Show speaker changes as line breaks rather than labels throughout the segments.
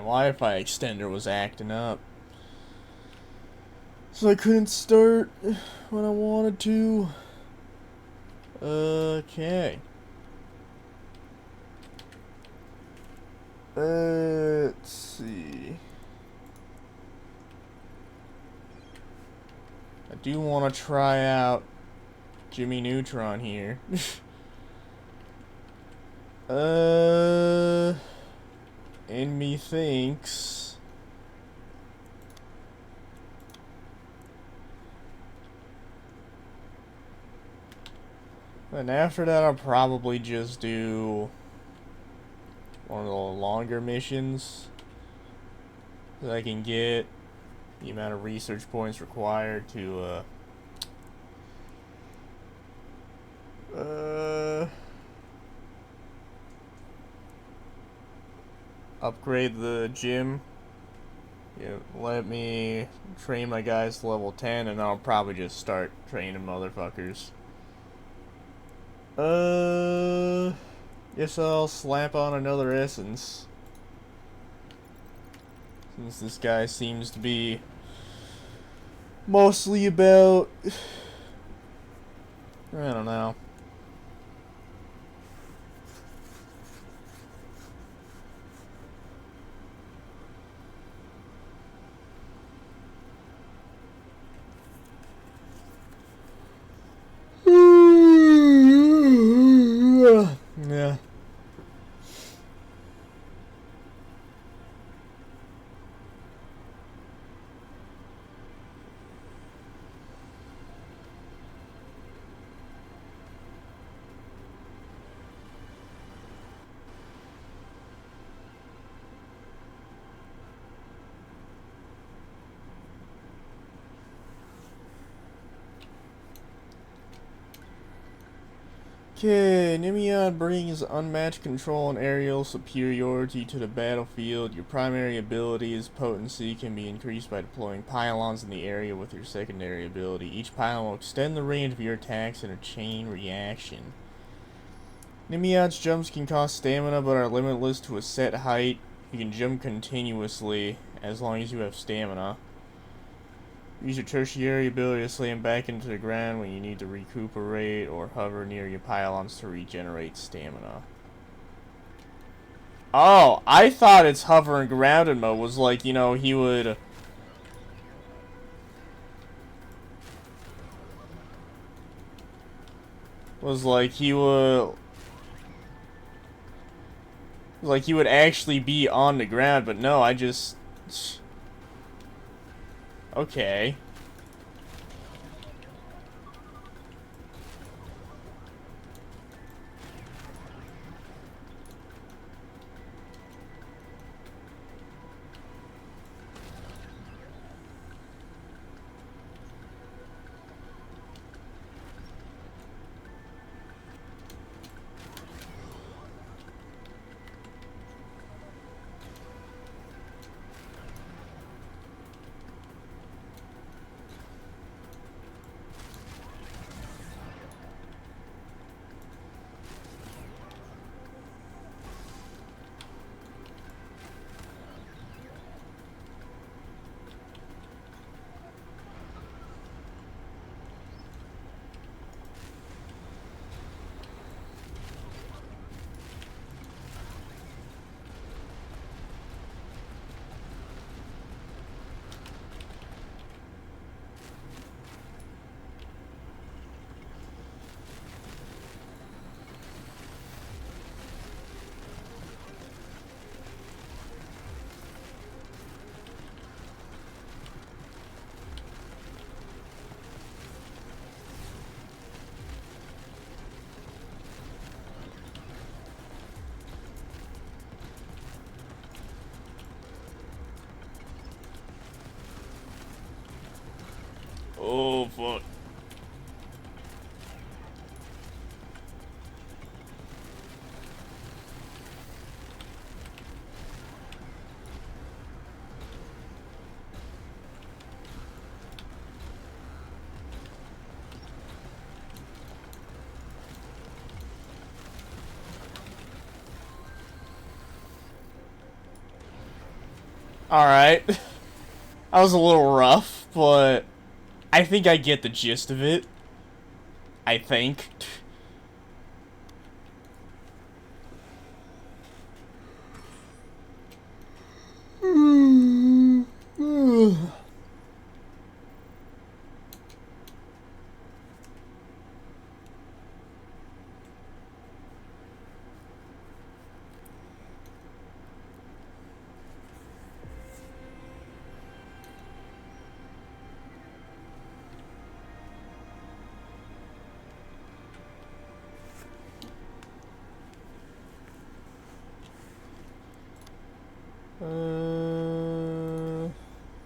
Wi-Fi extender was acting up. So I couldn't start when I wanted to. Okay. Let's see. I do want to try out Jimmy Neutron here. And methinks. And after that, I'll probably just do one of the longer missions that I can get the amount of research points required to upgrade the gym. Yeah, let me train my guys to level 10, and I'll probably just start training motherfuckers. Guess I'll slap on another essence, since this guy seems to be mostly about, I don't know. Yeah. Okay, Nimiad brings unmatched control and aerial superiority to the battlefield. Your primary ability's potency can be increased by deploying pylons in the area with your secondary ability. Each pylon will extend the range of your attacks in a chain reaction. Nimiad's jumps can cost stamina but are limitless to a set height. You can jump continuously as long as you have stamina. Use your tertiary ability to slam back into the ground when you need to recuperate, or hover near your pylons to regenerate stamina. Oh, I thought its hover and grounded mode was like, you know, he would... Was like he would... Like he would actually be on the ground, but no, I just... Okay. Oh, fuck. Alright. That was a little rough, but I think I get the gist of it. I think.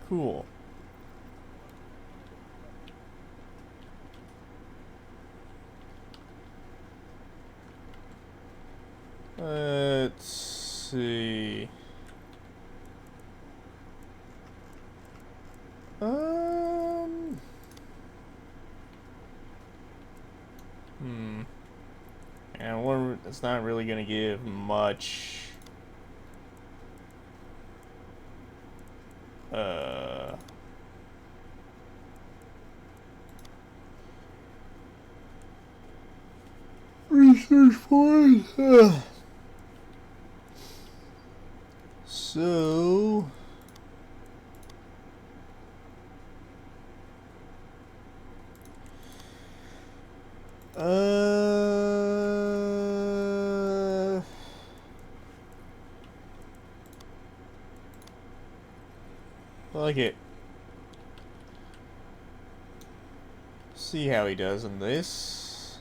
Cool. Let's see. And it's not really gonna give much. Research points. So. Like it. See how he does in this.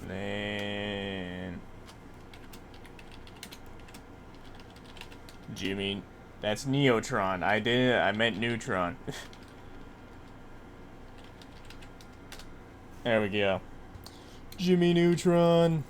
Man. Jimmy. That's Neutron. I meant Neutron. There we go. Jimmy Neutron.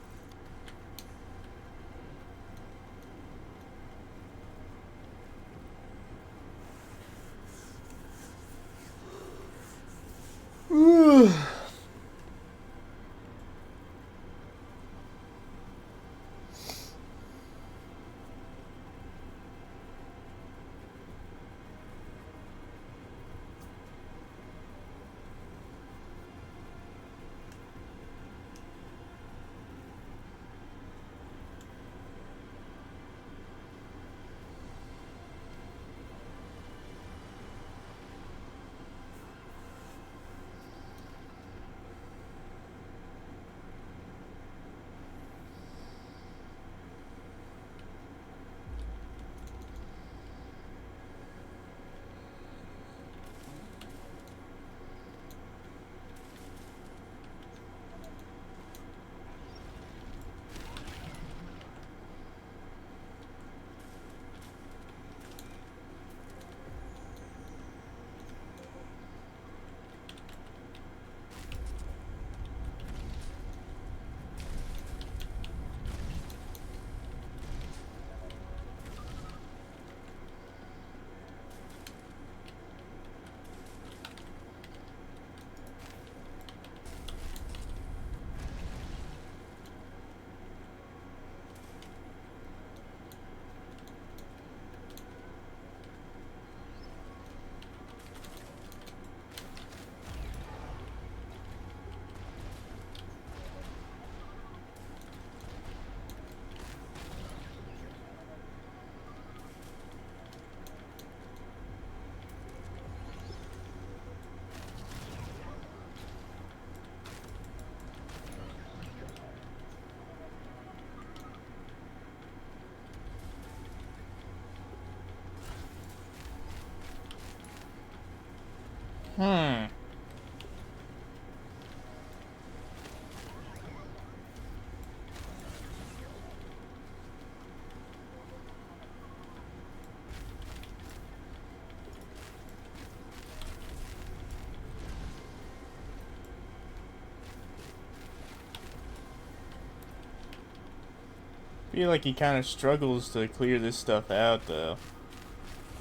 Feel like he kind of struggles to clear this stuff out, though.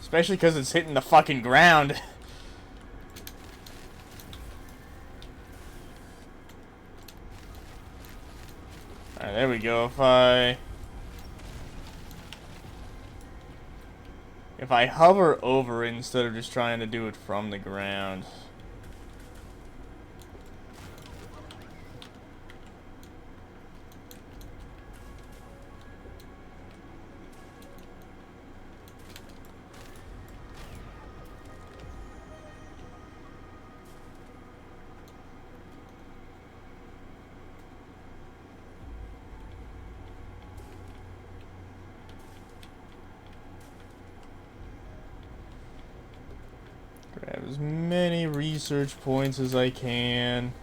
Especially because it's hitting the fucking ground. Alright, there we go. If I hover over it instead of just trying to do it from the ground. Grab as many research points as I can.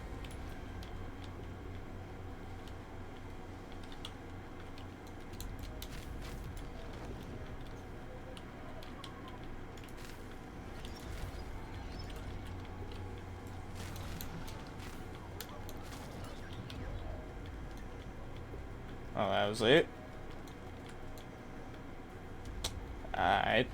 Oh, that was it? Alright.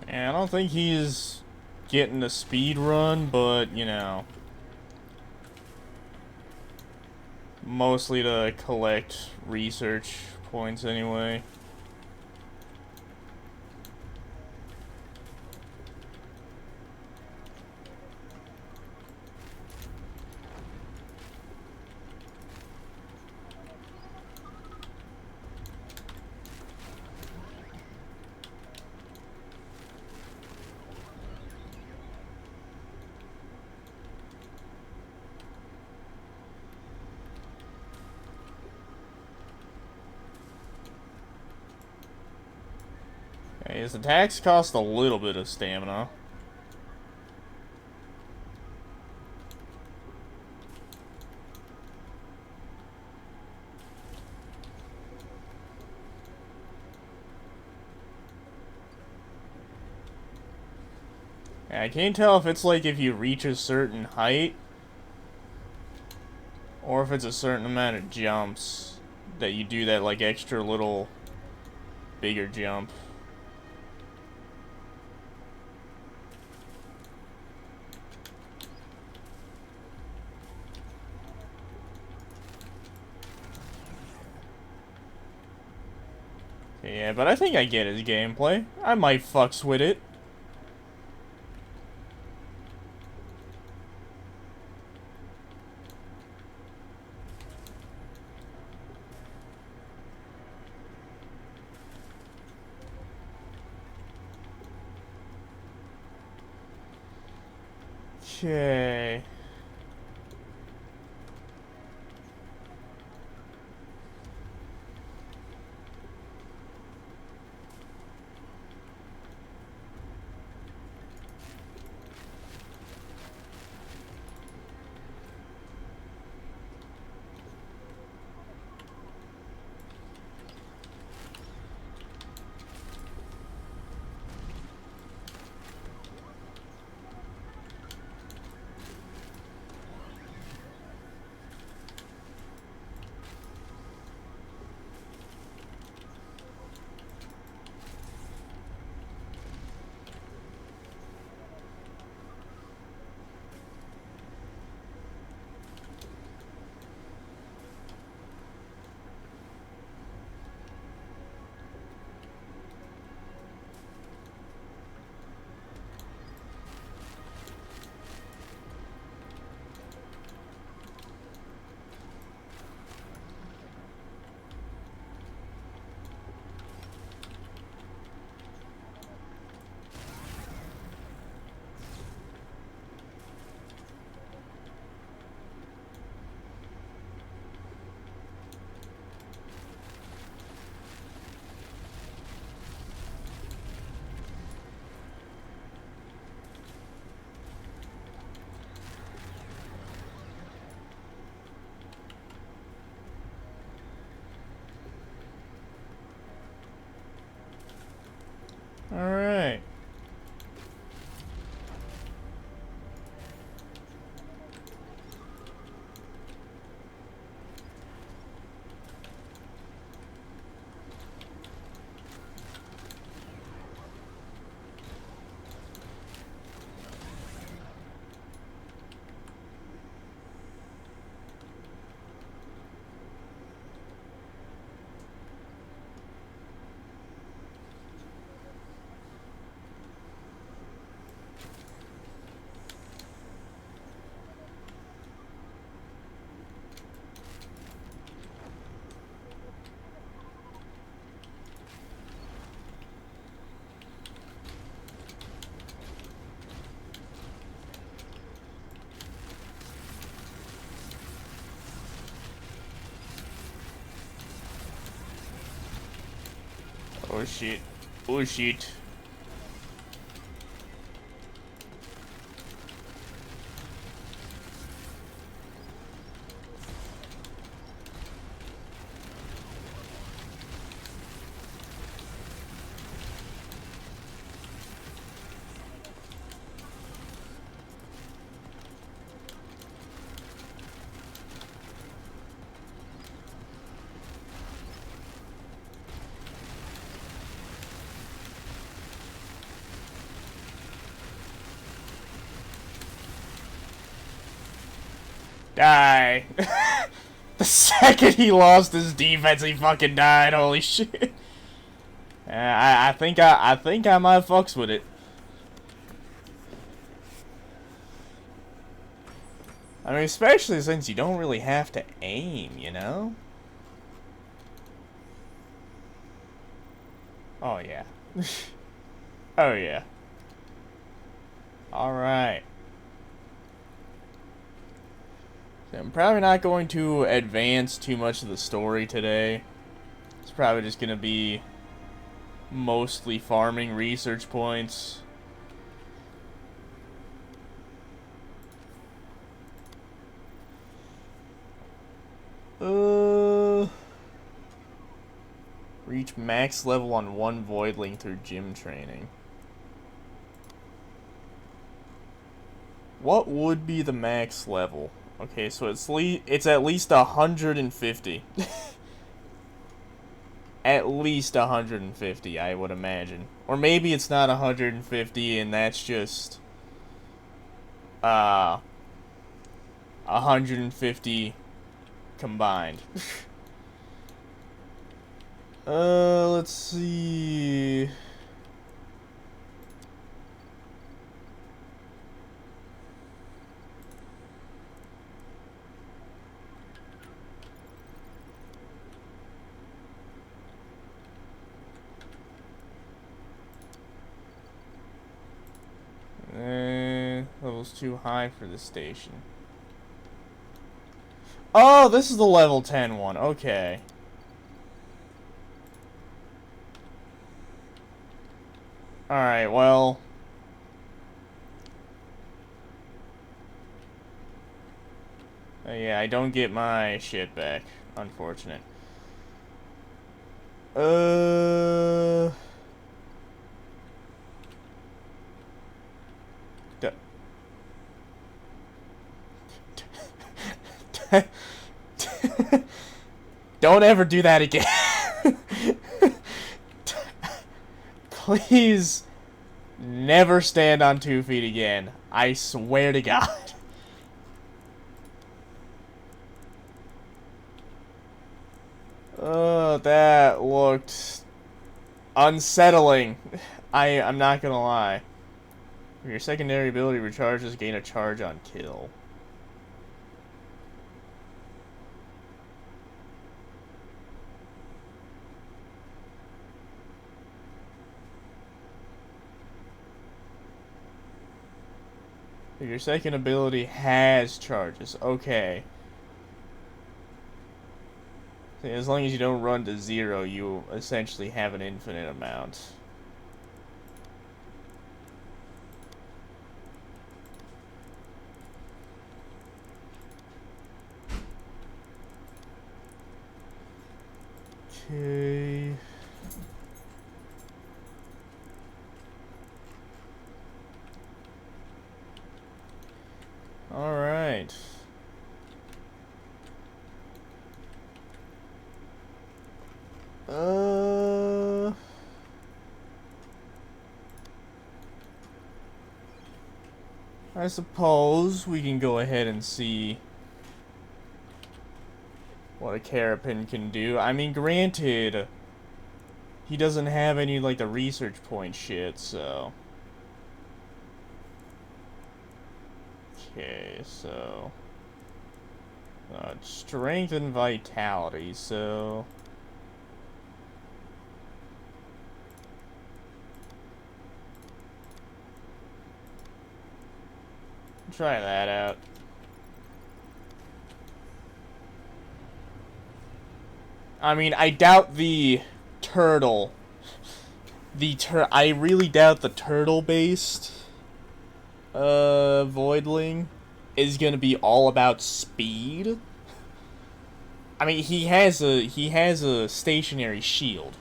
Yeah, I don't think he's getting a speed run, but, you know, mostly to collect research points anyway. Okay, his attacks cost a little bit of stamina. I can't tell if it's like if you reach a certain height or if it's a certain amount of jumps that you do that like extra little bigger jump. Yeah, but I think I get his gameplay. I might fucks with it. Okay. Oh shit. Oh shit. Die. The second he lost his defense, he fucking died. Holy shit. I think I might fucks with it. I mean, especially since you don't really have to aim, you know? Oh yeah. Oh yeah. Alright. I'm probably not going to advance too much of the story today. It's probably just going to be mostly farming research points. Reach max level on one Voidling through gym training. What would be the max level? Okay, so it's at least 150. At least 150, I would imagine. Or maybe it's not 150 and that's just 150 combined. Let's see. Level's too high for the station. Oh, this is the level 10 one. Okay. Alright, well. Yeah, I don't get my shit back. Unfortunate. Don't ever do that again. Please never stand on 2 feet again. I swear to God. That looked unsettling. I'm not gonna lie. Your secondary ability recharges, gain a charge on kill. Your second ability has charges. Okay. As long as you don't run to 0, you essentially have an infinite amount. Okay. Alright. I suppose we can go ahead and see what a Carapin can do. I mean, granted, he doesn't have any, like, the research point shit, so... Okay, so... strength and vitality, so... Try that out. I mean, I doubt the turtle I really doubt the turtle-based Voidling is gonna be all about speed. I mean, he has a stationary shield,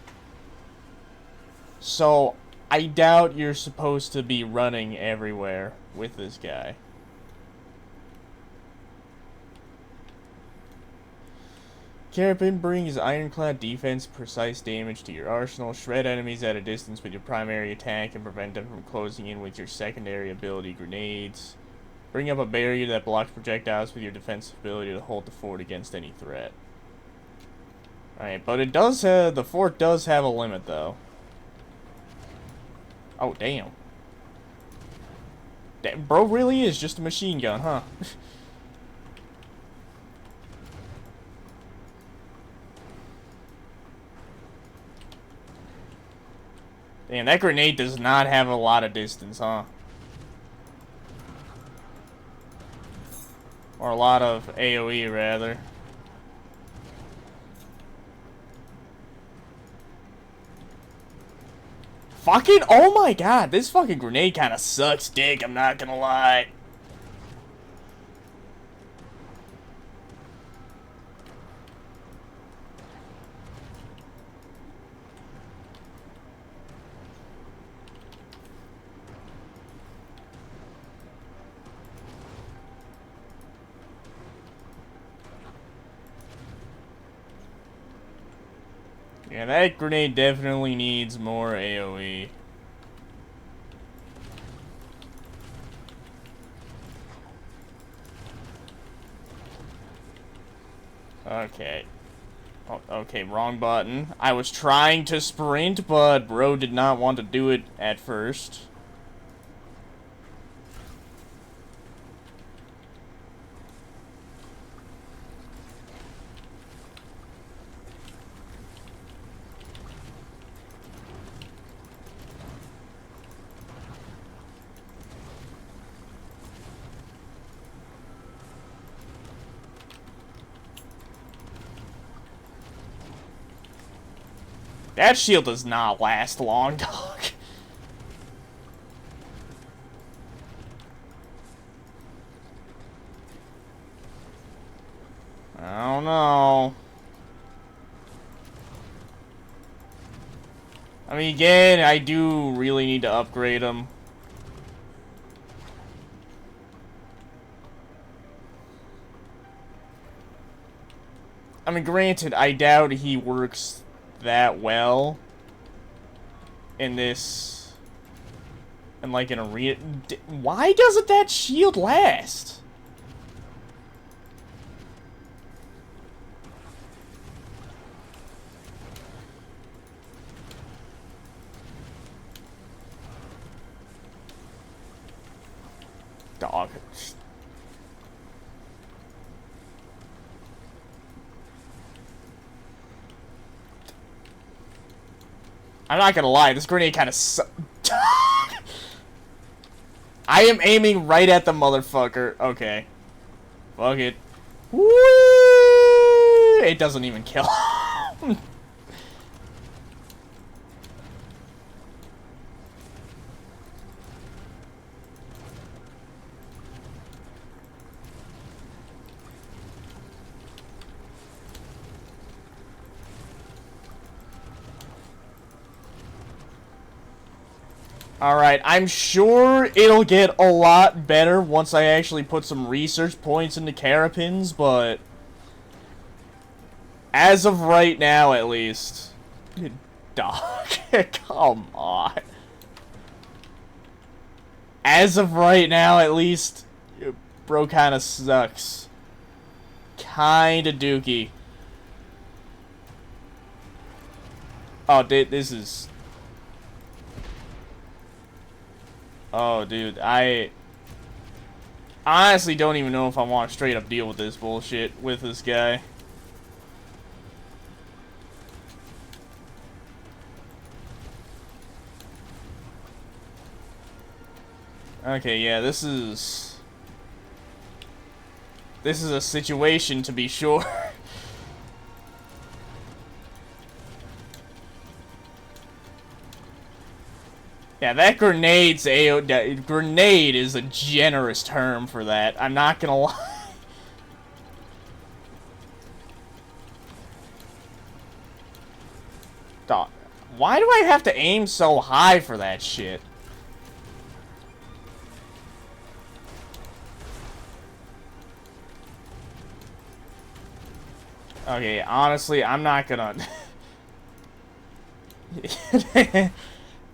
so I doubt you're supposed to be running everywhere with this guy. Carapin brings ironclad defense, precise damage to your arsenal, shred enemies at a distance with your primary attack, and prevent them from closing in with your secondary ability grenades. Bring up a barrier that blocks projectiles with your defensive ability to hold the fort against any threat. Alright, but it does have, the fort does have a limit though. Oh, damn. That bro really is just a machine gun, huh? Damn, that grenade does not have a lot of distance, huh? Or a lot of AoE, rather. Fucking, oh my god, this fucking grenade kind of sucks dick, I'm not gonna lie. Yeah, that grenade definitely needs more AoE. Okay. Oh, okay, wrong button. I was trying to sprint, but bro did not want to do it at first. That shield does not last long, dog. I don't know. I mean, again, I do really need to upgrade him. I mean, granted, I doubt he works that well in this, in like an arena. Why doesn't that shield last? Dog. I'm not gonna lie, this grenade kind of I am aiming right at the motherfucker. Okay. Fuck it. Woo! It doesn't even kill him. Alright, I'm sure it'll get a lot better once I actually put some research points into Carapins, but as of right now, at least. Dog, come on. As of right now, at least, bro kinda sucks. Kinda dookie. Oh, this is... Oh, dude, I honestly don't even know if I want to straight up deal with this bullshit with this guy. Okay, yeah, this is a situation to be sure. Yeah, that grenade is a generous term for that. I'm not gonna lie. Dog, why do I have to aim so high for that shit? Okay, honestly, I'm not gonna...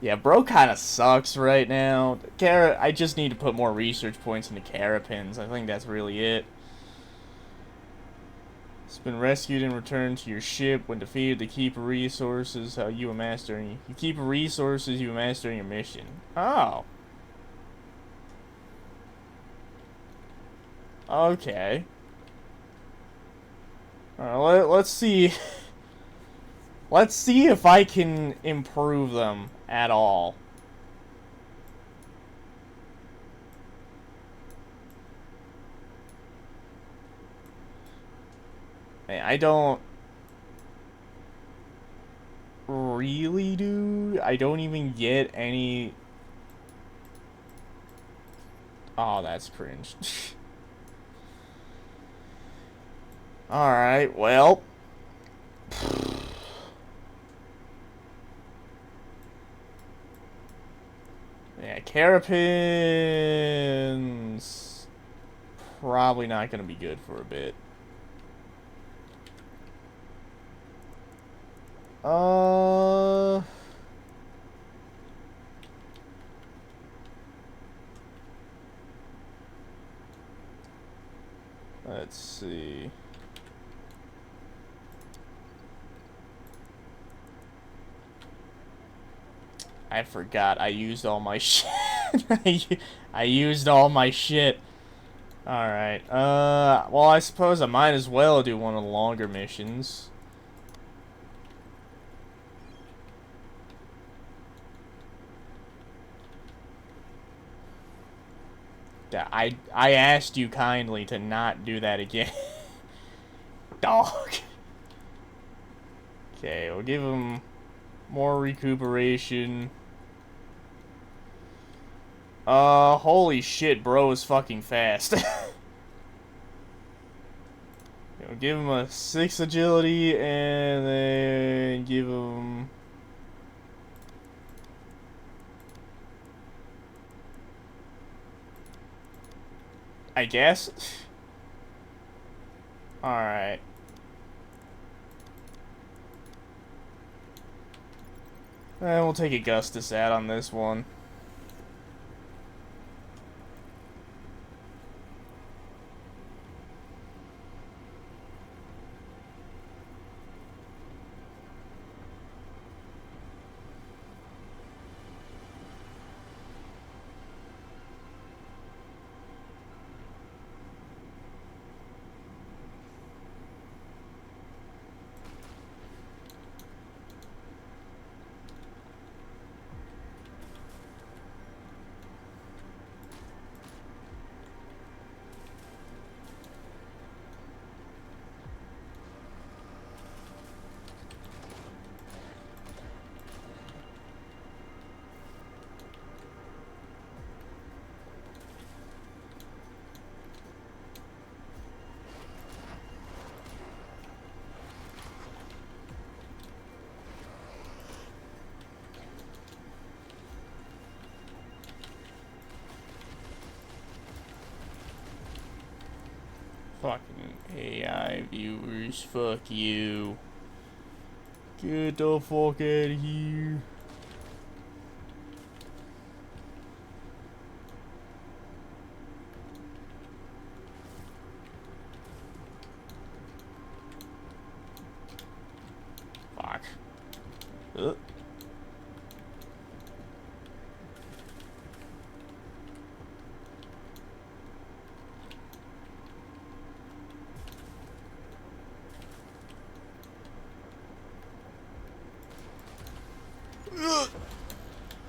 Yeah, bro kinda sucks right now. I just need to put more research points into Carapins. I think that's really it. It's been rescued and returned to your ship. When defeated, the keep resources you amass during... You keep resources you amass during your mission. Oh. Okay. Alright, let's see... Let's see if I can improve them at all. I don't really, dude. I don't even get any... Oh, that's cringe. Alright, well... Yeah, Carapins... Probably not gonna be good for a bit. Let's see. I forgot I used all my shit. I used all my shit. Alright, well, I suppose I might as well do one of the longer missions. I asked you kindly to not do that again. Dog. Okay, we'll give him more recuperation. Holy shit, bro is fucking fast. We'll give him a 6 agility, and then give him... I guess? Alright. And we'll take Augustus out on this one. Fucking AI viewers, fuck you. Get the fuck out of here. Fuck.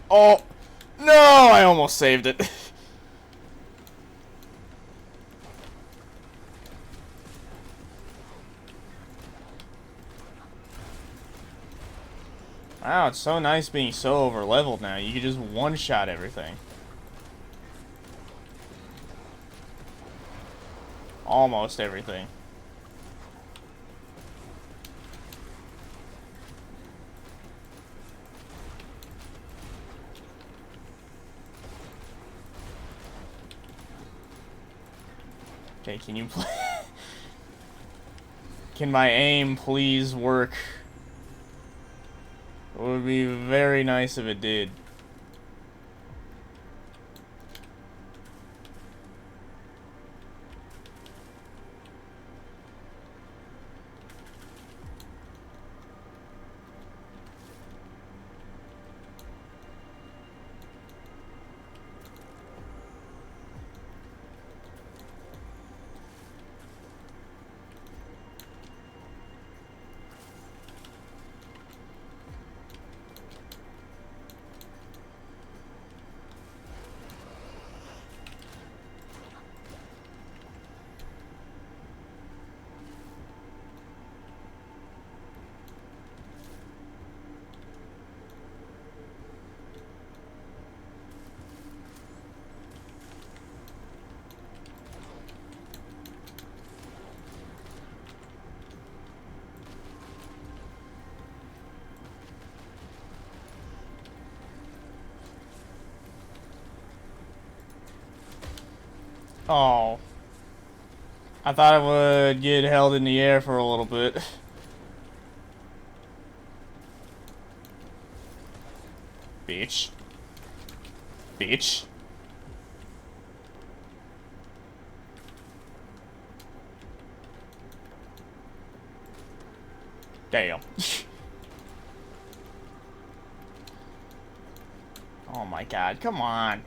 Oh, no, I almost saved it. Wow, it's so nice being so over-leveled now. You can just one-shot everything. Almost everything. Okay, can you play? Can my aim please work? It would be very nice if it did. Oh. I thought I would get held in the air for a little bit. Bitch. Bitch. Damn. Oh my god, come on.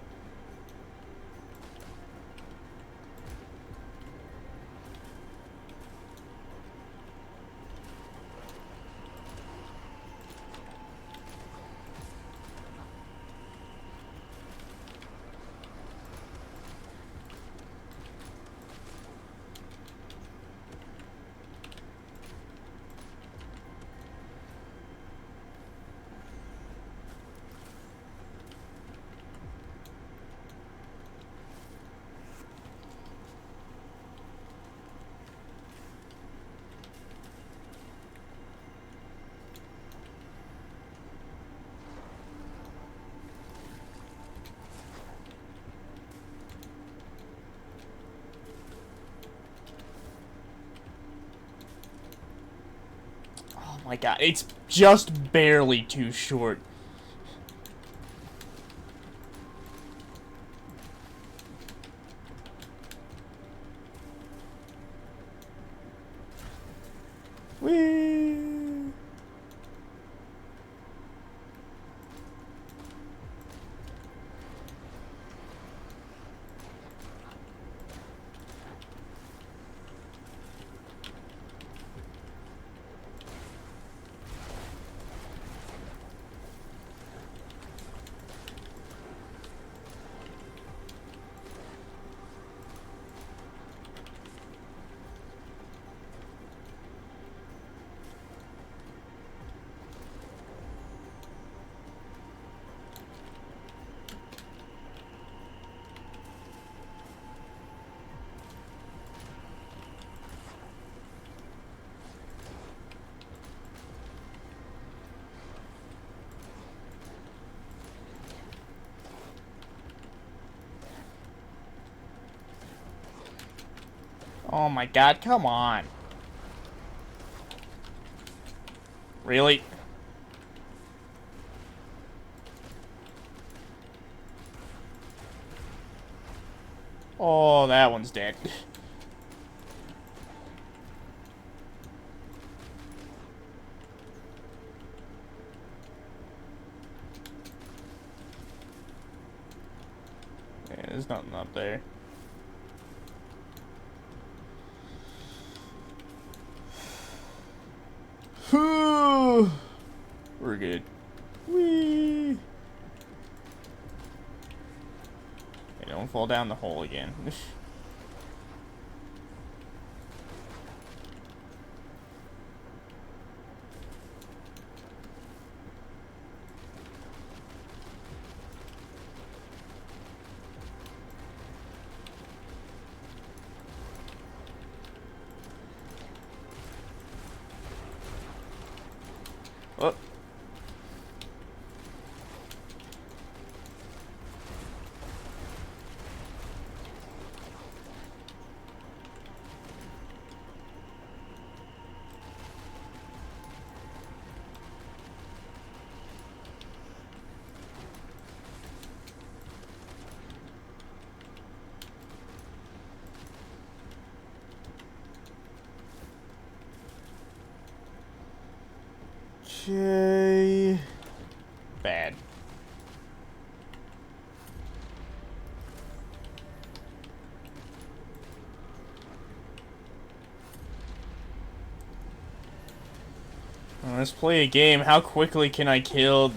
Oh my god, it's just barely too short. Whee! Oh my god, come on. Really? Oh, that one's dead. Yeah, there's nothing up there. We're good. Whee! Hey, don't fall down the hole again. Okay. Bad. Let's play a game. How quickly can I kill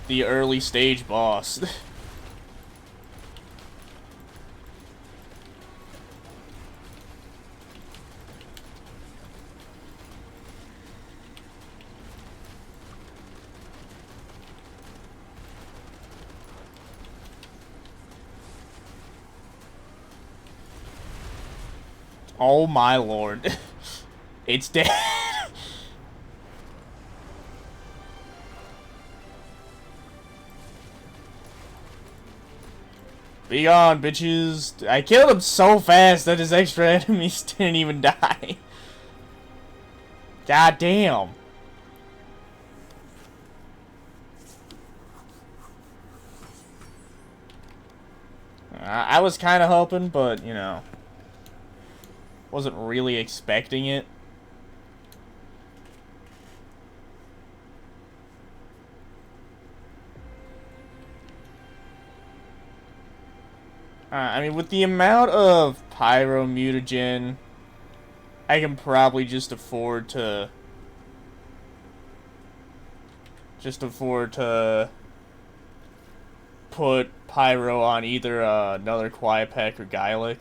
the early stage boss? Oh my lord. It's dead. Be gone, bitches. I killed him so fast that his extra enemies didn't even die. God damn. I was kind of hoping, but, you know, wasn't really expecting it. I mean, with the amount of pyro mutagen, I can probably just afford to put pyro on either another Quiet or Gaelic.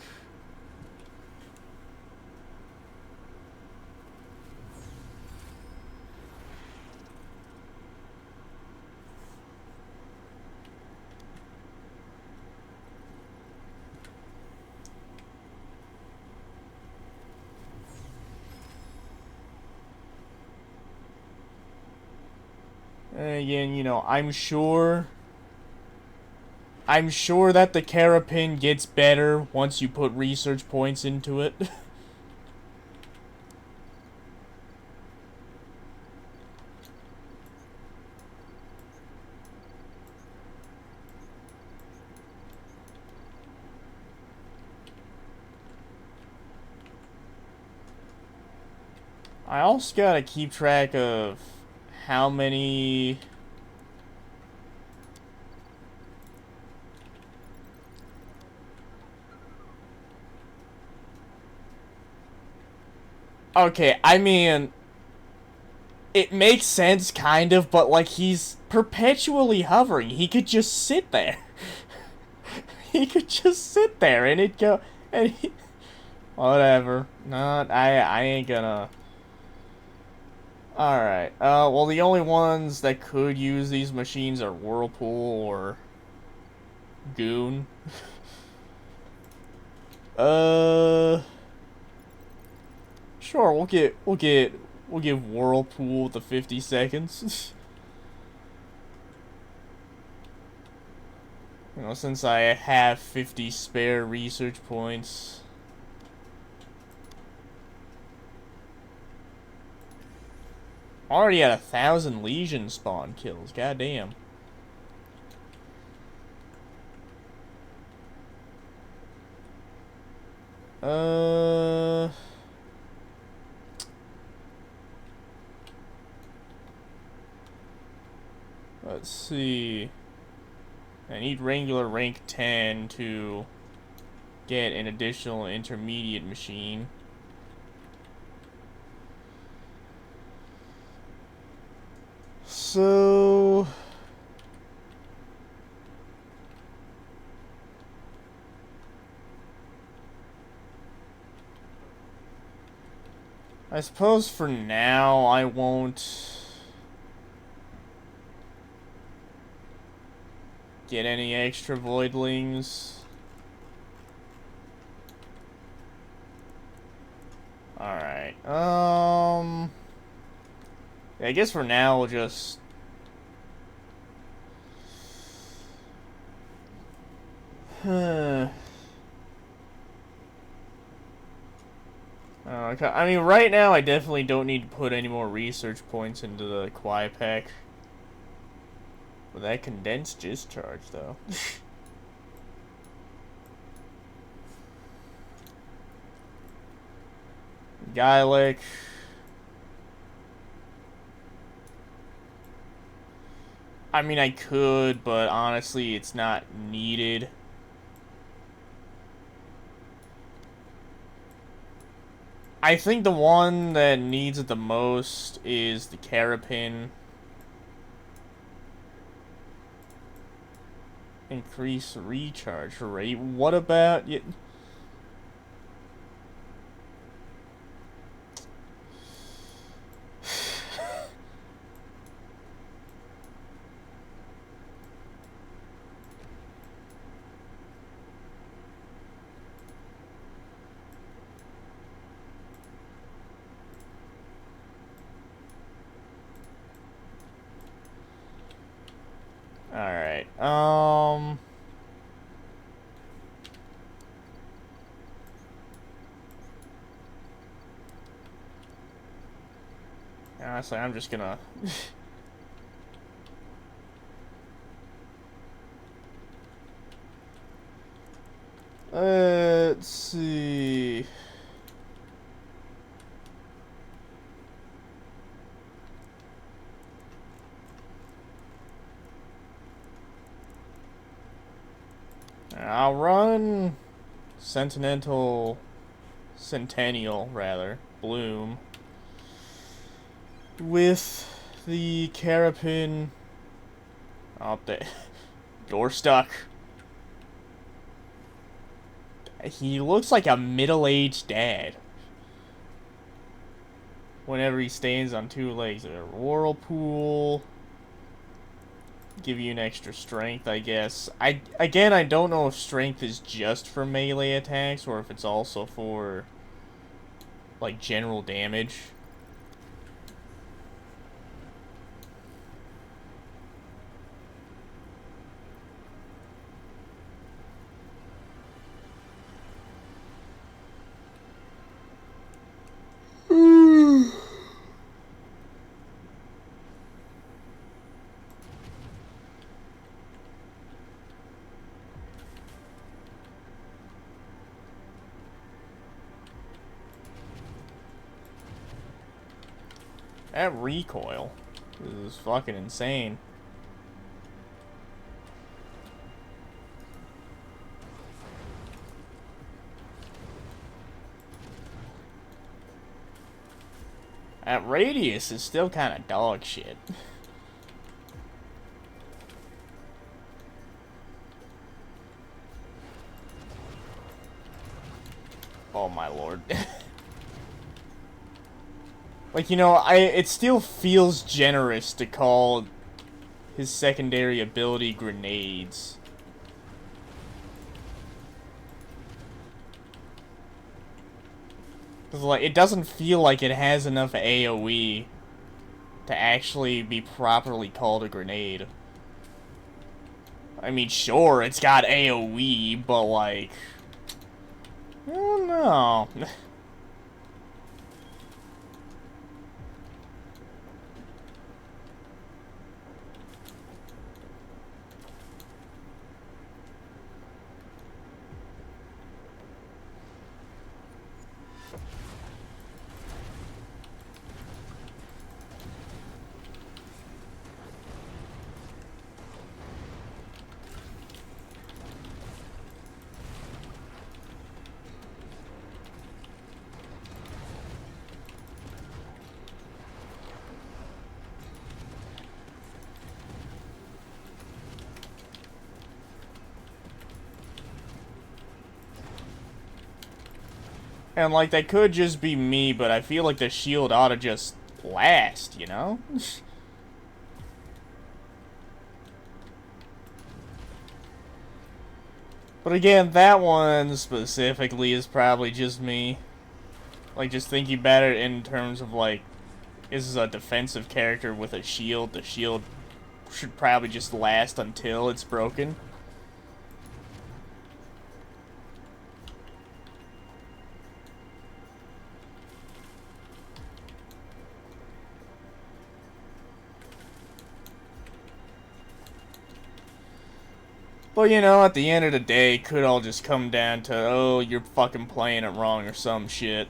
And again, you know, I'm sure that the Carapin gets better once you put research points into it. I also gotta keep track of how many... Okay, I mean, it makes sense, kind of, but, like, he's perpetually hovering. He could just sit there. He could just sit there, and it'd go... And he, whatever. Not... I ain't gonna... Alright. Well, the only ones that could use these machines are Whirlpool or... Goon. Sure, we'll give Whirlpool the 50 seconds. You know, since I have 50 spare research points. Already at 1,000 Legion spawn kills, goddamn. Let's see. I need regular rank 10 to get an additional intermediate machine. So... I suppose for now I won't get any extra voidlings. Alright, I guess for now we'll just... I mean, right now I definitely don't need to put any more research points into the Quiet Pack. With that condensed discharge, though. Gaelic. I mean, I could, but honestly, it's not needed. I think the one that needs it the most is the Carapin. Increase recharge rate. What about you? Alright, honestly, I'm just gonna... Let's see... I'll run Centennial, Bloom with the Carapin. Oh, you're stuck. He looks like a middle-aged dad. Whenever he stands on two legs, a whirlpool. Give you an extra strength, I guess. I don't know if strength is just for melee attacks or if it's also for like general damage. That recoil is fucking insane. That radius is still kind of dog shit. Oh my lord. Like, you know, it still feels generous to call his secondary ability grenades. Cause like, it doesn't feel like it has enough AoE to actually be properly called a grenade. I mean, sure, it's got AoE, but like... I don't know. And, like, that could just be me, but I feel like the shield ought to just last, you know? But again, that one specifically is probably just me. Like, just thinking about it in terms of, like, this is a defensive character with a shield. The shield should probably just last until it's broken. But, you know, at the end of the day, it could all just come down to, oh, you're fucking playing it wrong or some shit.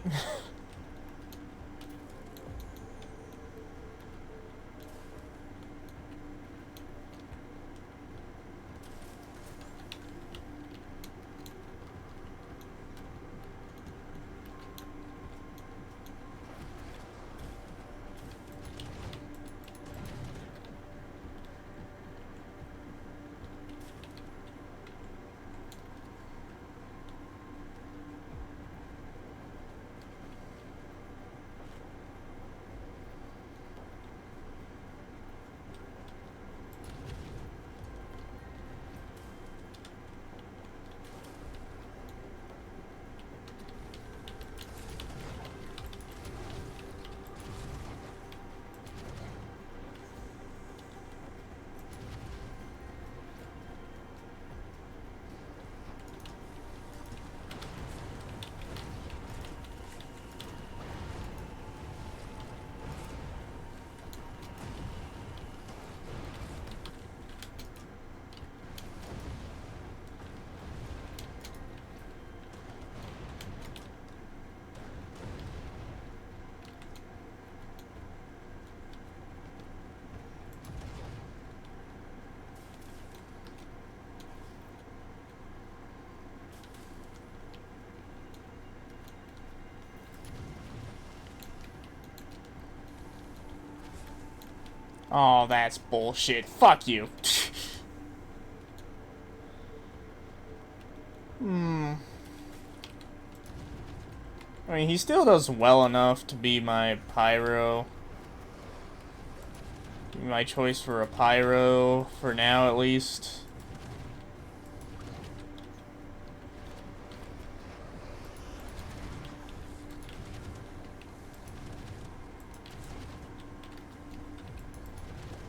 Oh, that's bullshit. Fuck you. I mean, he still does well enough to be my pyro. My choice for a pyro, for now at least.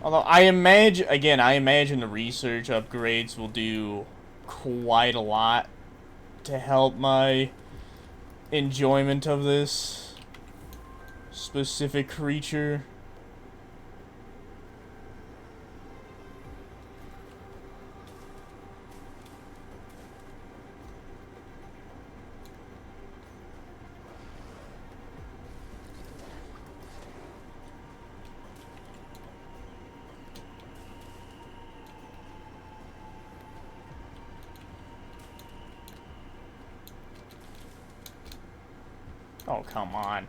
Although I imagine the research upgrades will do quite a lot to help my enjoyment of this specific creature. Oh, come on.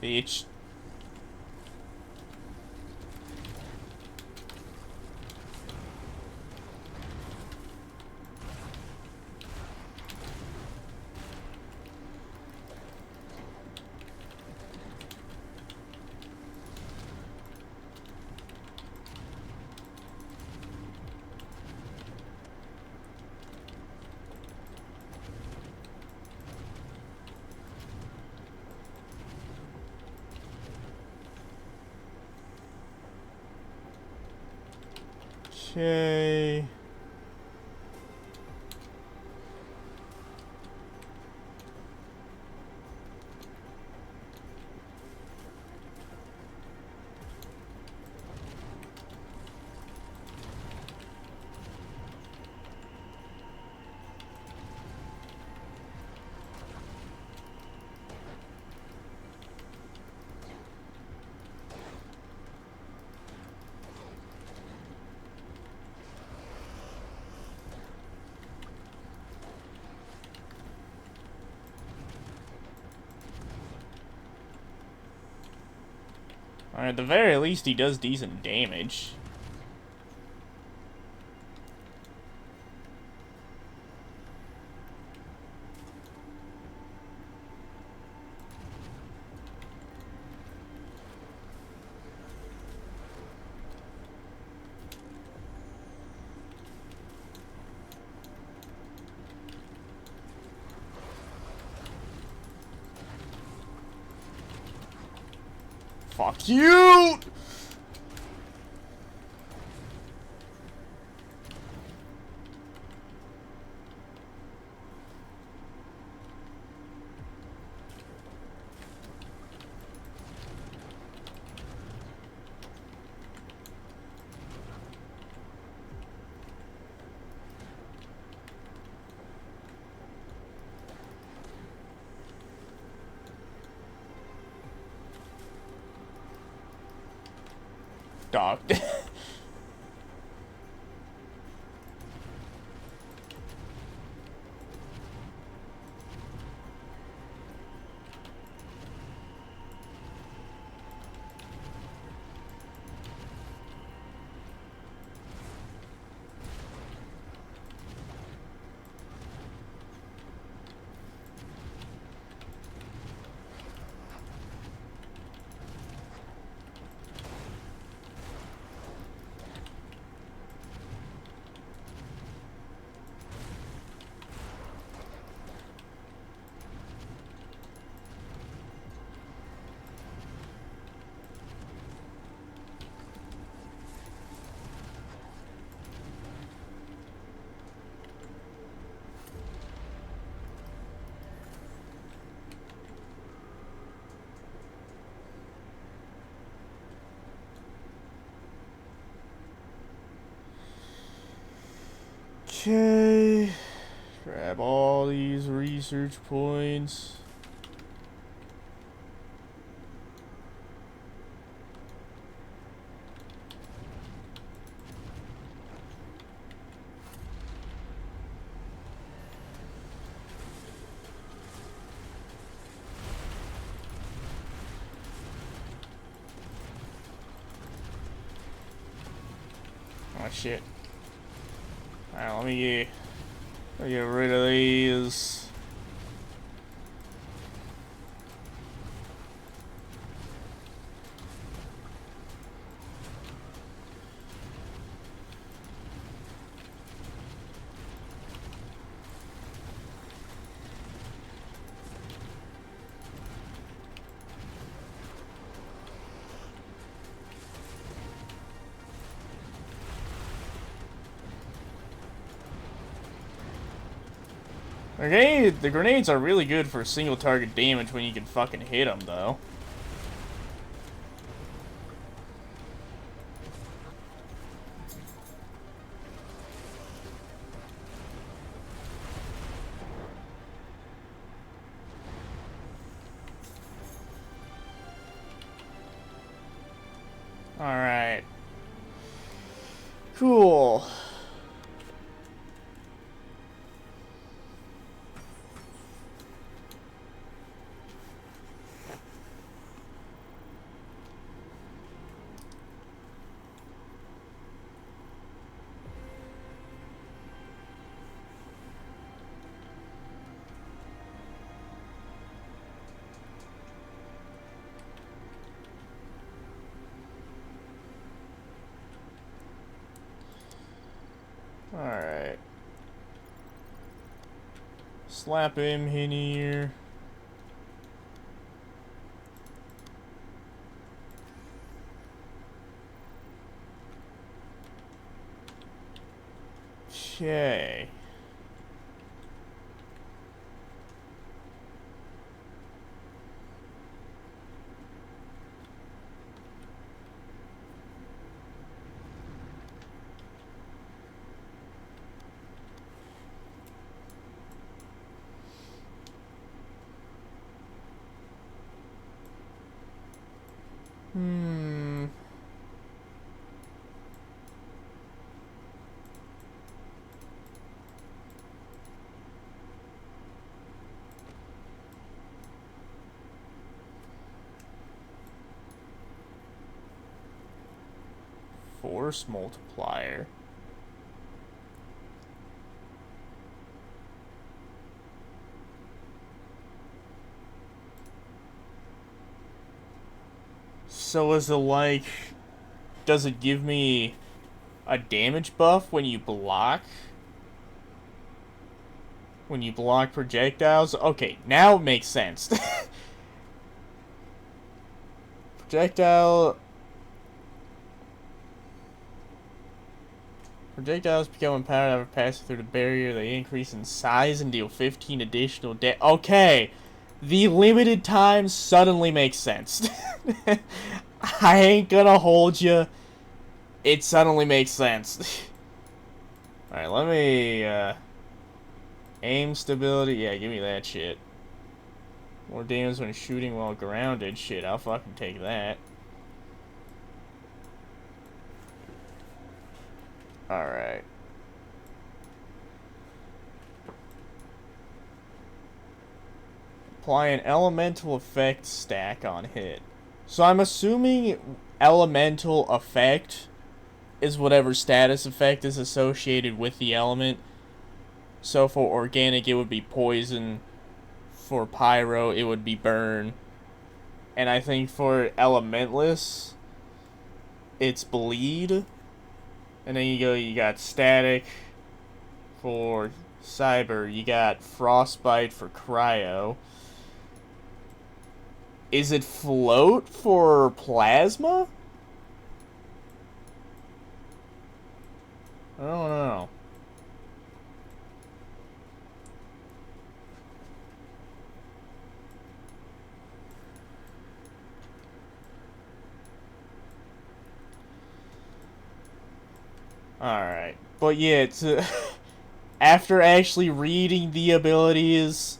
Bitch. Okay. Or at the very least, he does decent damage. Fuck you! Dog. Okay. Grab all these research points. Oh shit. Alright, let me get rid of these. Okay, the grenades are really good for single target damage when you can fucking hit them, though. Alright. Cool. Alright. Slap him in here. Okay. Force multiplier. So is it like, does it give me a damage buff when you block? When you block projectiles? Okay, now it makes sense. Projectiles become empowered after passing through the barrier. They increase in size and deal 15 additional damage. Okay, the limited time suddenly makes sense. I ain't gonna hold you. It suddenly makes sense. Alright, let me, aim stability. Yeah, give me that shit. More damage when shooting while grounded. Shit, I'll fucking take that. Alright. Apply an elemental effect stack on hit. So I'm assuming elemental effect is whatever status effect is associated with the element. So for organic, it would be poison. For pyro, it would be burn. And I think for elementless, it's bleed. And then you got static for cyber. You got frostbite for cryo. Is it float for plasma? I don't know. Alright. But yeah, it's after actually reading the abilities,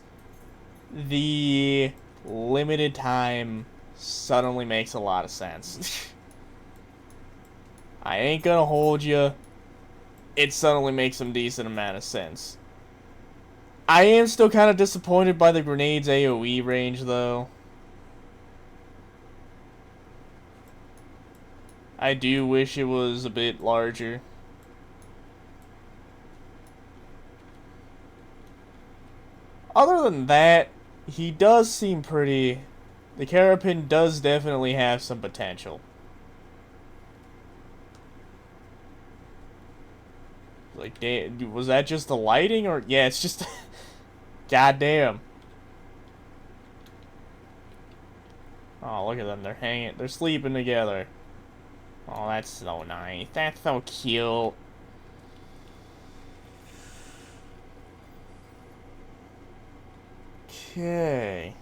the limited time suddenly makes a lot of sense. I ain't gonna hold you. It suddenly makes some decent amount of sense. I am still kind of disappointed by the grenade's AoE range, though. I do wish it was a bit larger. Other than that, he does seem pretty... The Carapin does definitely have some potential. Like, was that just the lighting, or... Yeah, it's just... Goddamn. Oh, look at them. They're hanging... They're sleeping together. Oh, that's so nice. That's so cute. Okay.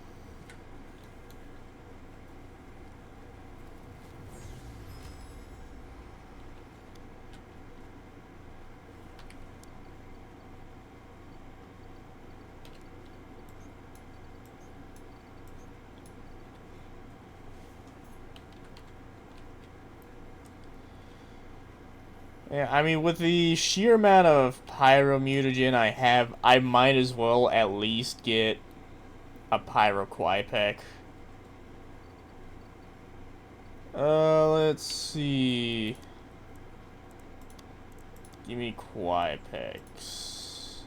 Yeah, I mean, with the sheer amount of pyro mutagen I have, I might as well at least get a pyro Quipec. Let's see. Give me Quipex.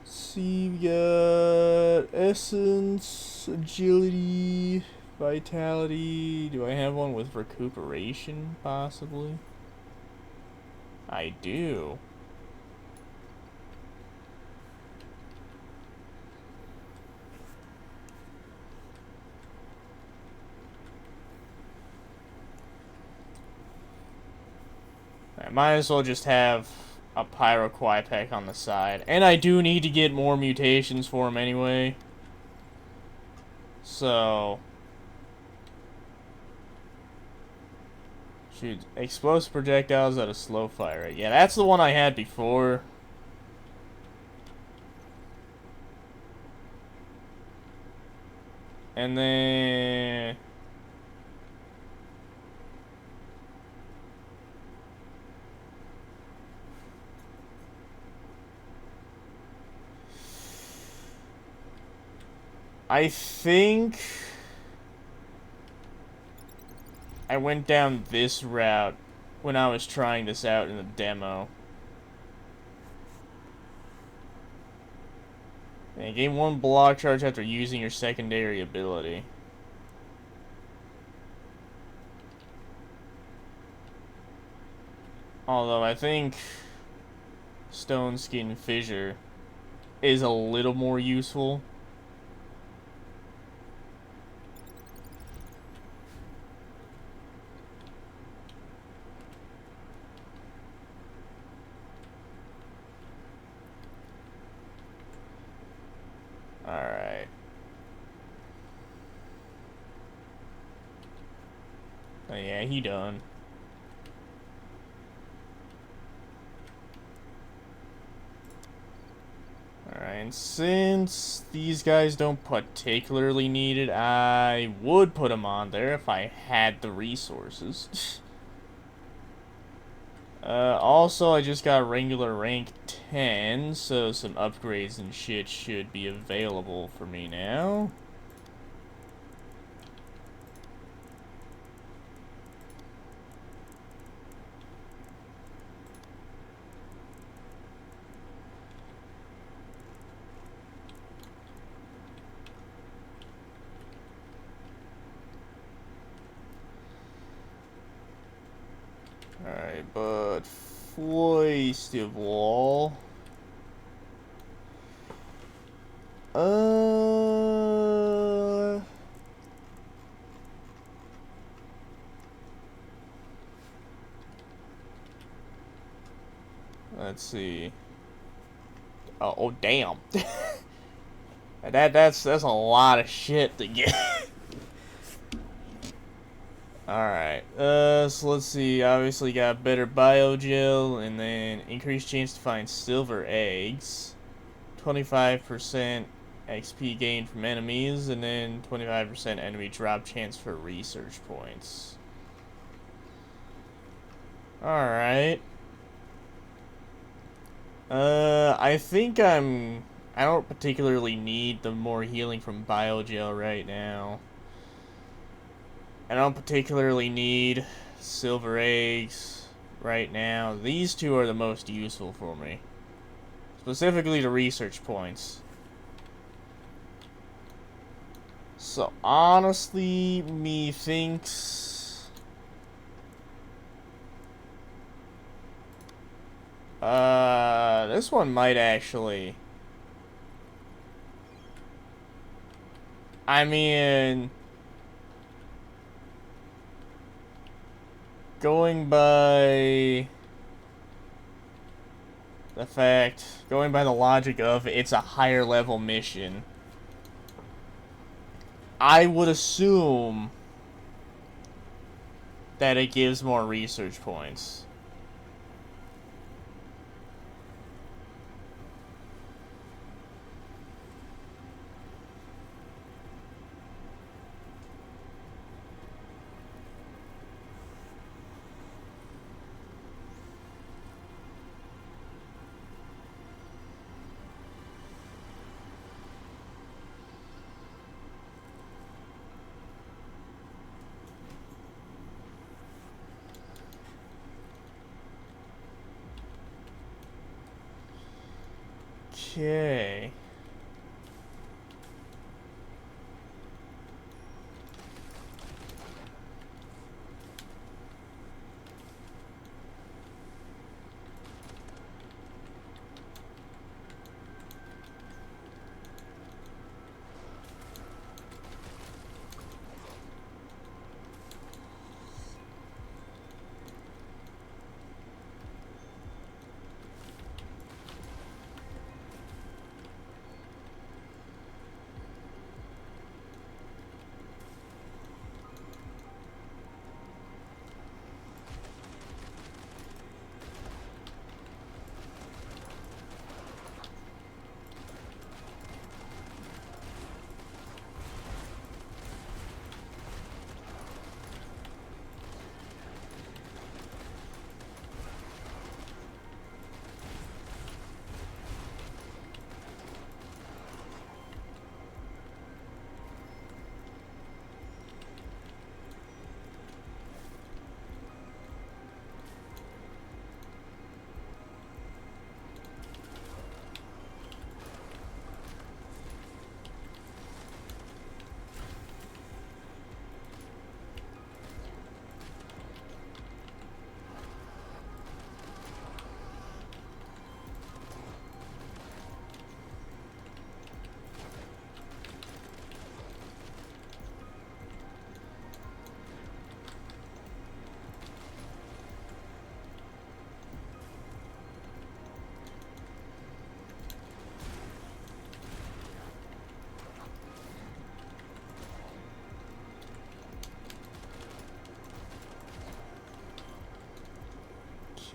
See, we got Essence, Agility, Vitality. Do I have one with Recuperation, possibly? I do. I might as well just have a Pyro Quipec on the side. And I do need to get more mutations for him anyway. So... Shoot, explosive projectiles at a slow fire rate. Yeah, that's the one I had before. And then... I think... I went down this route when I was trying this out in the demo. And gain 1 block charge after using your secondary ability. Although I think Stone Skin Fissure is a little more useful. Alright. Oh yeah, he done. Alright, and since these guys don't particularly need it, I would put them on there if I had the resources. Also, I just got regular rank 10, so some upgrades and shit should be available for me now. Alright, but first of all, let's see. Oh damn. That's a lot of shit to get. Alright, so let's see. Obviously got better biogel, and then increased chance to find silver eggs. 25% XP gained from enemies, and then 25% enemy drop chance for research points. Alright. I think I don't particularly need the more healing from biogel right now. I don't particularly need silver eggs right now. These two are the most useful for me. Specifically the research points. So honestly, me thinks this one might actually, I mean, going by the logic of it's a higher level mission, I would assume that it gives more research points. Okay.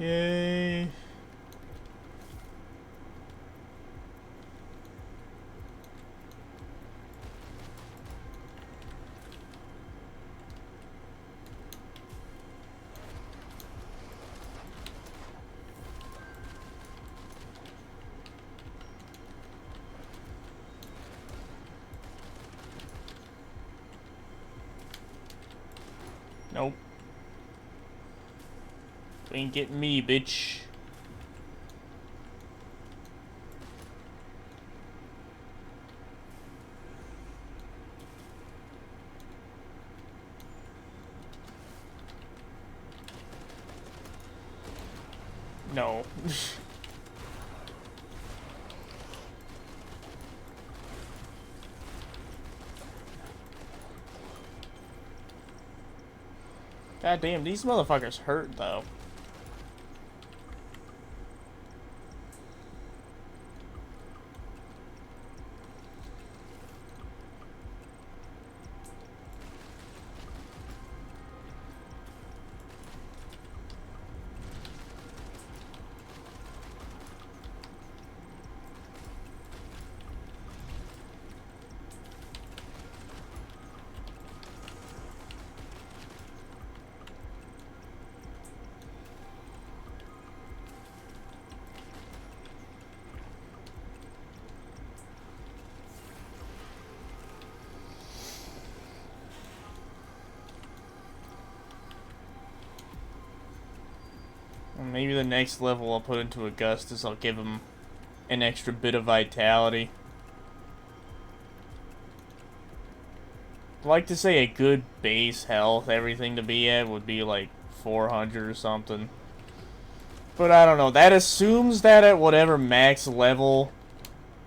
Okay. Nope. Ain't getting me, bitch. No. God damn, these motherfuckers hurt though. Maybe the next level I'll put into Augustus, I'll give him an extra bit of vitality. I'd like to say a good base health, everything to be at would be like 400 or something. But I don't know, that assumes that at whatever max level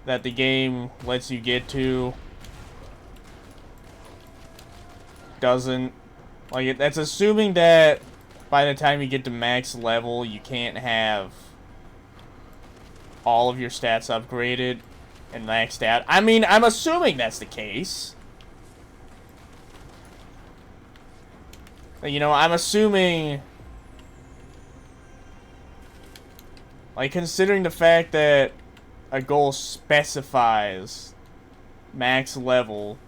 that the game lets you get to doesn't, like, that's assuming that by the time you get to max level you can't have all of your stats upgraded and maxed out. I mean, I'm assuming that's the case. You know, I'm assuming, like, considering the fact that a goal specifies max level,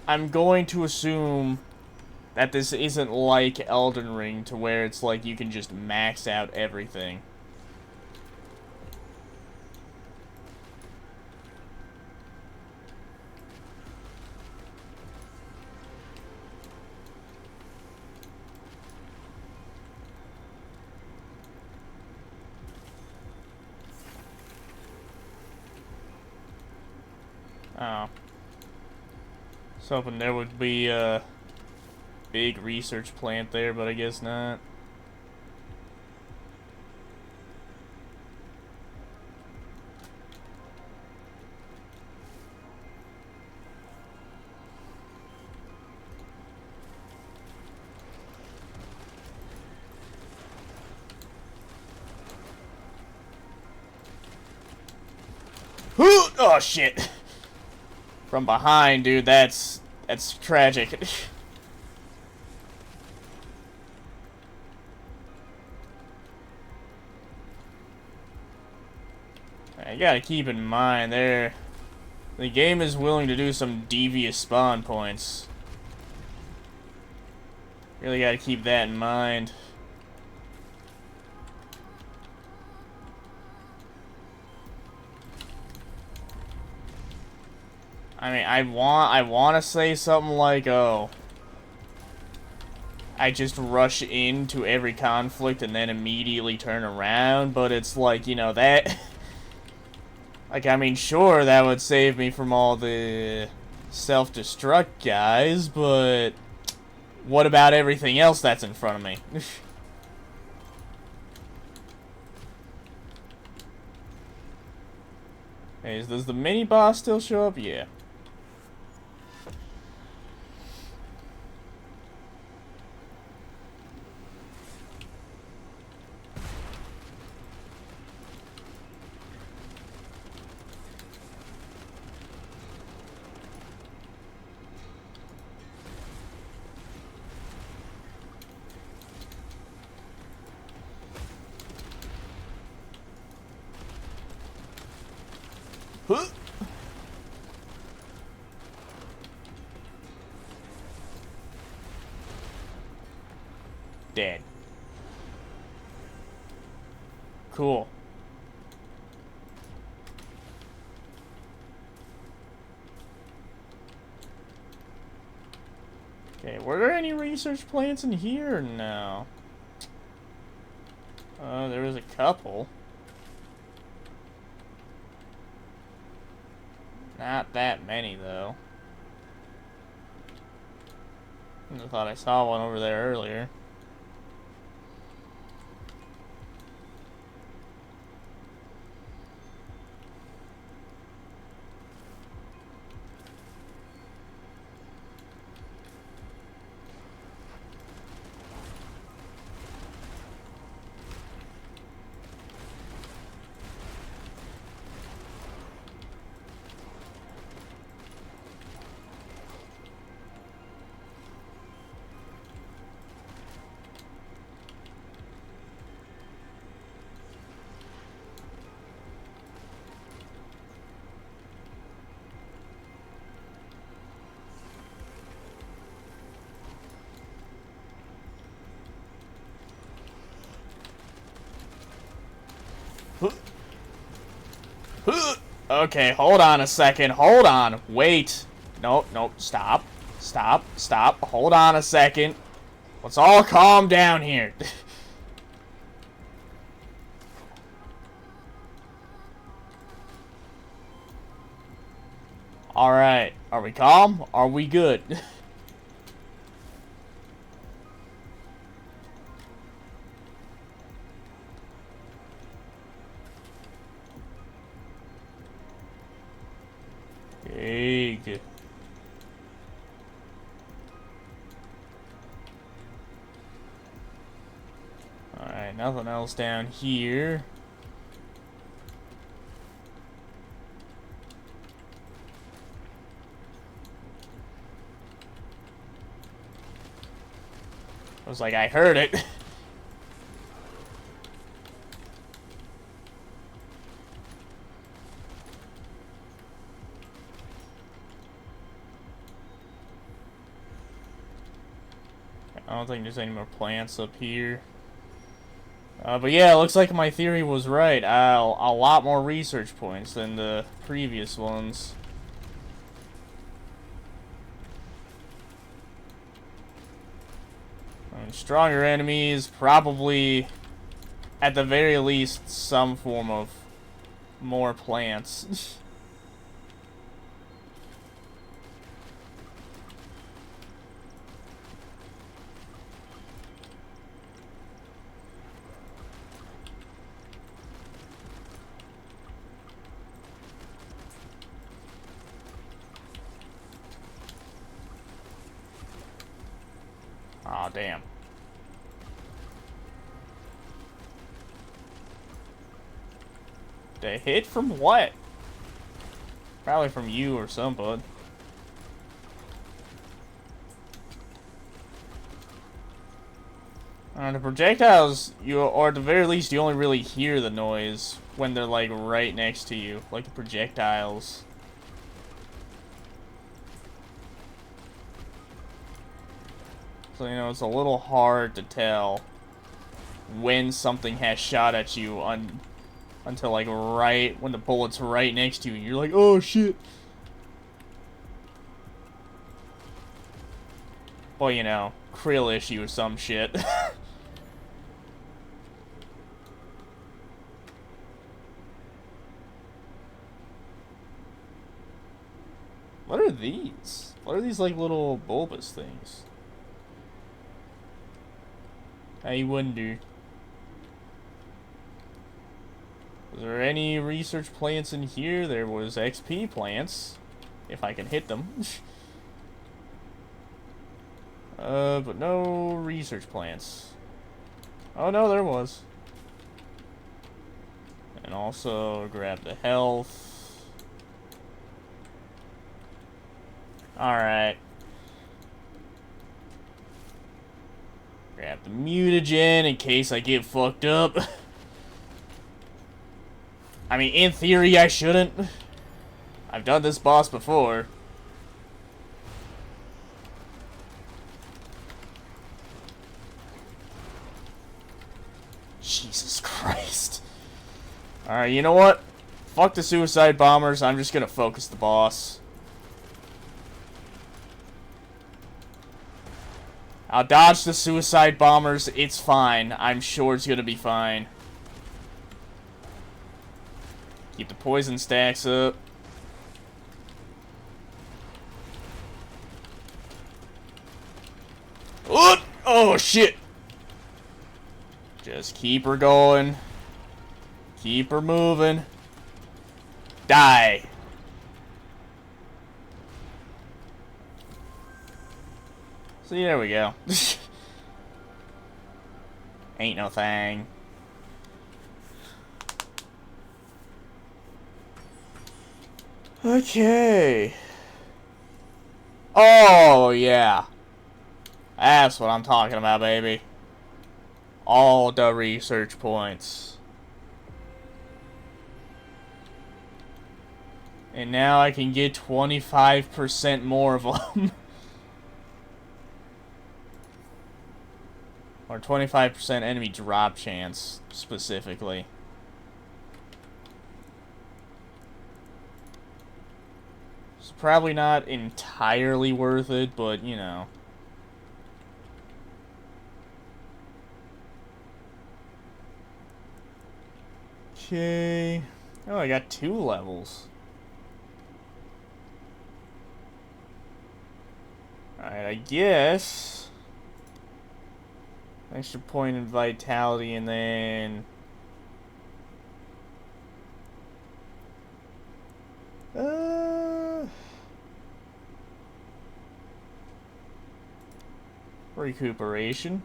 I'm going to assume that this isn't like Elden Ring to where it's like you can just max out everything. Oh. I was hoping there would be a big research plant there, but I guess not. Oh shit! From behind, dude, that's tragic. I gotta keep in mind there, the game is willing to do some devious spawn points. Really gotta keep that in mind. I mean, I want to say something like, oh, I just rush into every conflict and then immediately turn around, but it's like, you know, that, like, I mean, sure, that would save me from all the self-destruct guys, but what about everything else that's in front of me? Hey, does the mini-boss still show up? Yeah. Huh? Dead. Cool. Okay, were there any research plants in here or no? There was a couple. Not that many, though. I thought I saw one over there earlier. Okay, hold on a second. Hold on. Wait. Nope, nope. Stop. Stop. Stop. Hold on a second. Let's all calm down here. Alright, are we calm? Are we good? Big. Alright, nothing else down here. I was like, I heard it. I don't think there's any more plants up here. But yeah, it looks like my theory was right. A lot more research points than the previous ones. Stronger enemies, probably, at the very least, some form of more plants. Aw, damn. The hit from what? Probably from you or somebody. The projectiles, or at the very least, you only really hear the noise when they're, like, right next to you. Like the projectiles. So, you know, it's a little hard to tell when something has shot at you until, like, right when the bullet's right next to you. And you're like, oh, shit. Well, you know, krill issue or some shit. What are these? What are these, like, little bulbous things? I wonder. Was there any research plants in here? There was XP plants. If I can hit them. But no research plants. Oh, no, there was. And also grab the health. Alright. Grab the mutagen in case I get fucked up. I mean, in theory, I shouldn't. I've done this boss before. Jesus Christ. Alright, you know what? Fuck the suicide bombers. I'm just gonna focus the boss. I'll dodge the suicide bombers. It's fine. I'm sure it's gonna be fine. Keep the poison stacks up. Oh, shit. Just keep her going. Keep her moving. Die. See, there we go. Ain't no thing. Okay. Oh, yeah. That's what I'm talking about, baby. All the research points. And now I can get 25% more of them. Or 25% enemy drop chance, specifically. It's probably not entirely worth it, but, you know. Okay. Oh, I got 2 levels. Alright, I guess. Extra point in vitality, and then. Recuperation.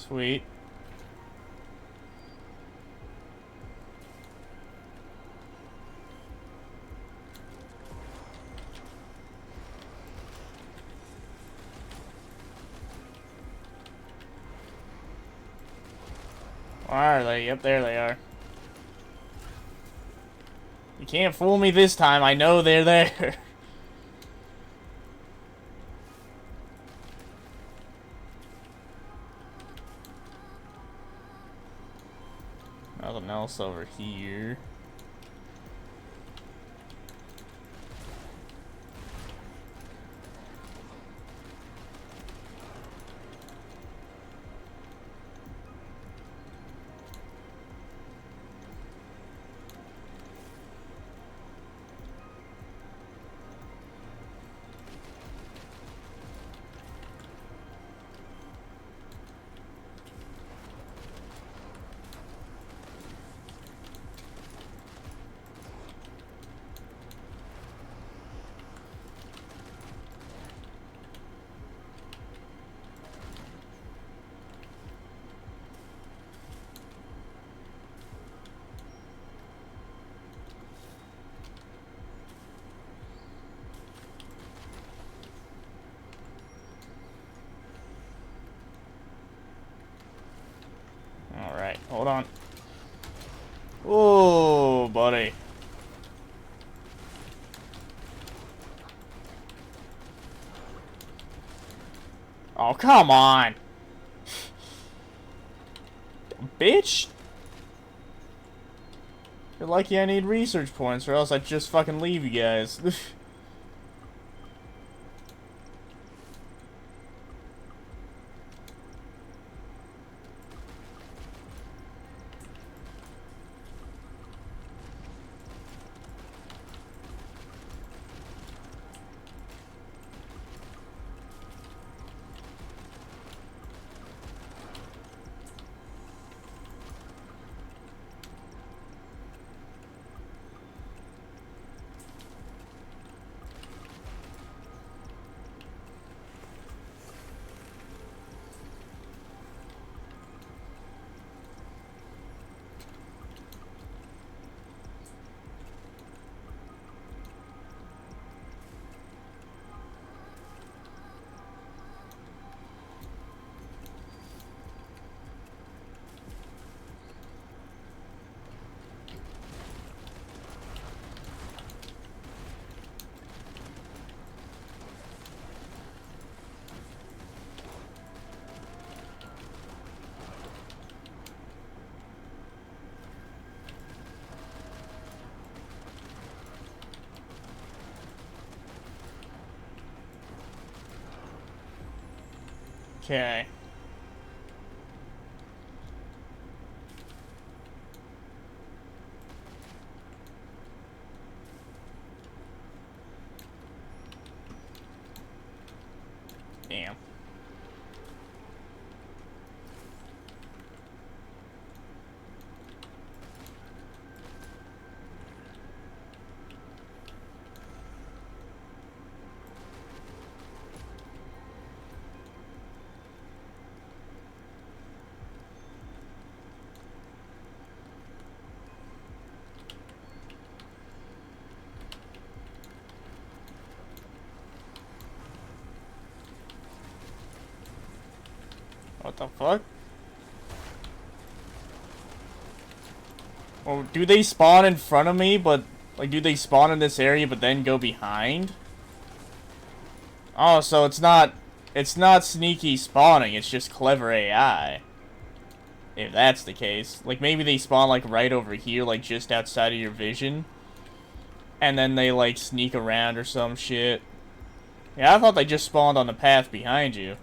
Sweet. Where are they? Yep, there they are. You can't fool me this time. I know they're there. Nothing else over here. Alright, hold on. Oh, buddy. Oh, come on. Bitch. You're lucky I need research points, or else I'd just fucking leave you guys. Okay. Damn. What the fuck? Oh, do they spawn in front of me, but... Like, do they spawn in this area, but then go behind? Oh, so it's not... It's not sneaky spawning, it's just clever AI. If that's the case. Like, maybe they spawn, like, right over here, like, just outside of your vision. And then they, like, sneak around or some shit. Yeah, I thought they just spawned on the path behind you.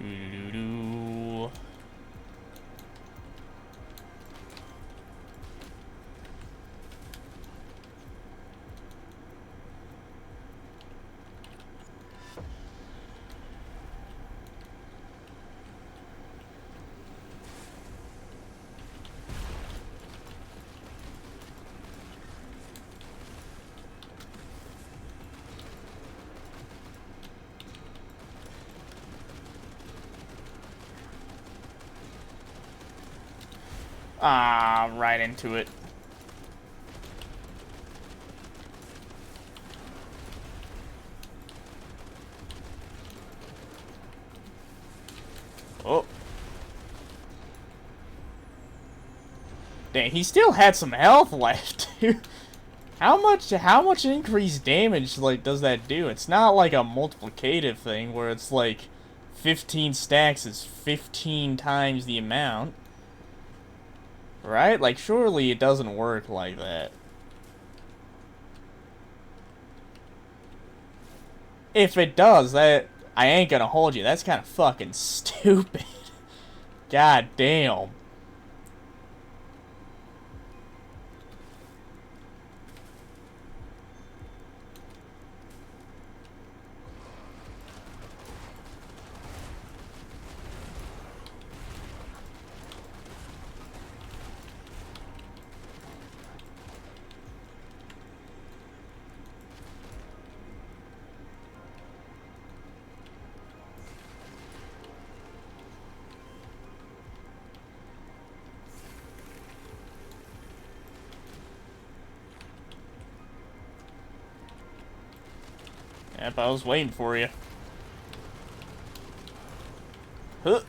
Doo-doo-doo. Ah, right into it. Oh. Dang, he still had some health left, dude. How much increased damage, like, does that do? It's not like a multiplicative thing where it's like 15 stacks is 15 times the amount. Right? Like, surely it doesn't work like that. If it does, that... I ain't gonna hold you. That's kind of fucking stupid. God damn. Yep, I was waiting for you. Huh.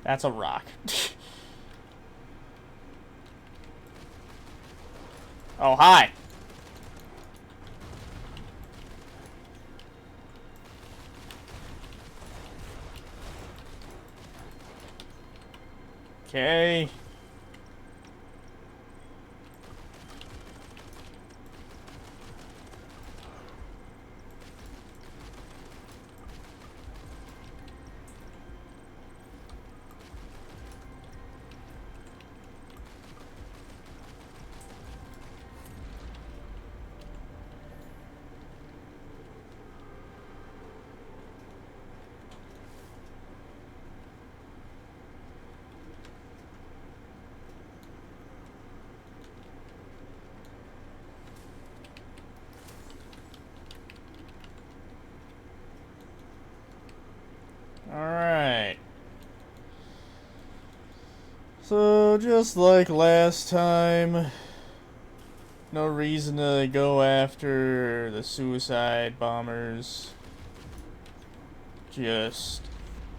That's a rock. Oh, hi. Okay. Alright. So, just like last time, no reason to go after the suicide bombers. Just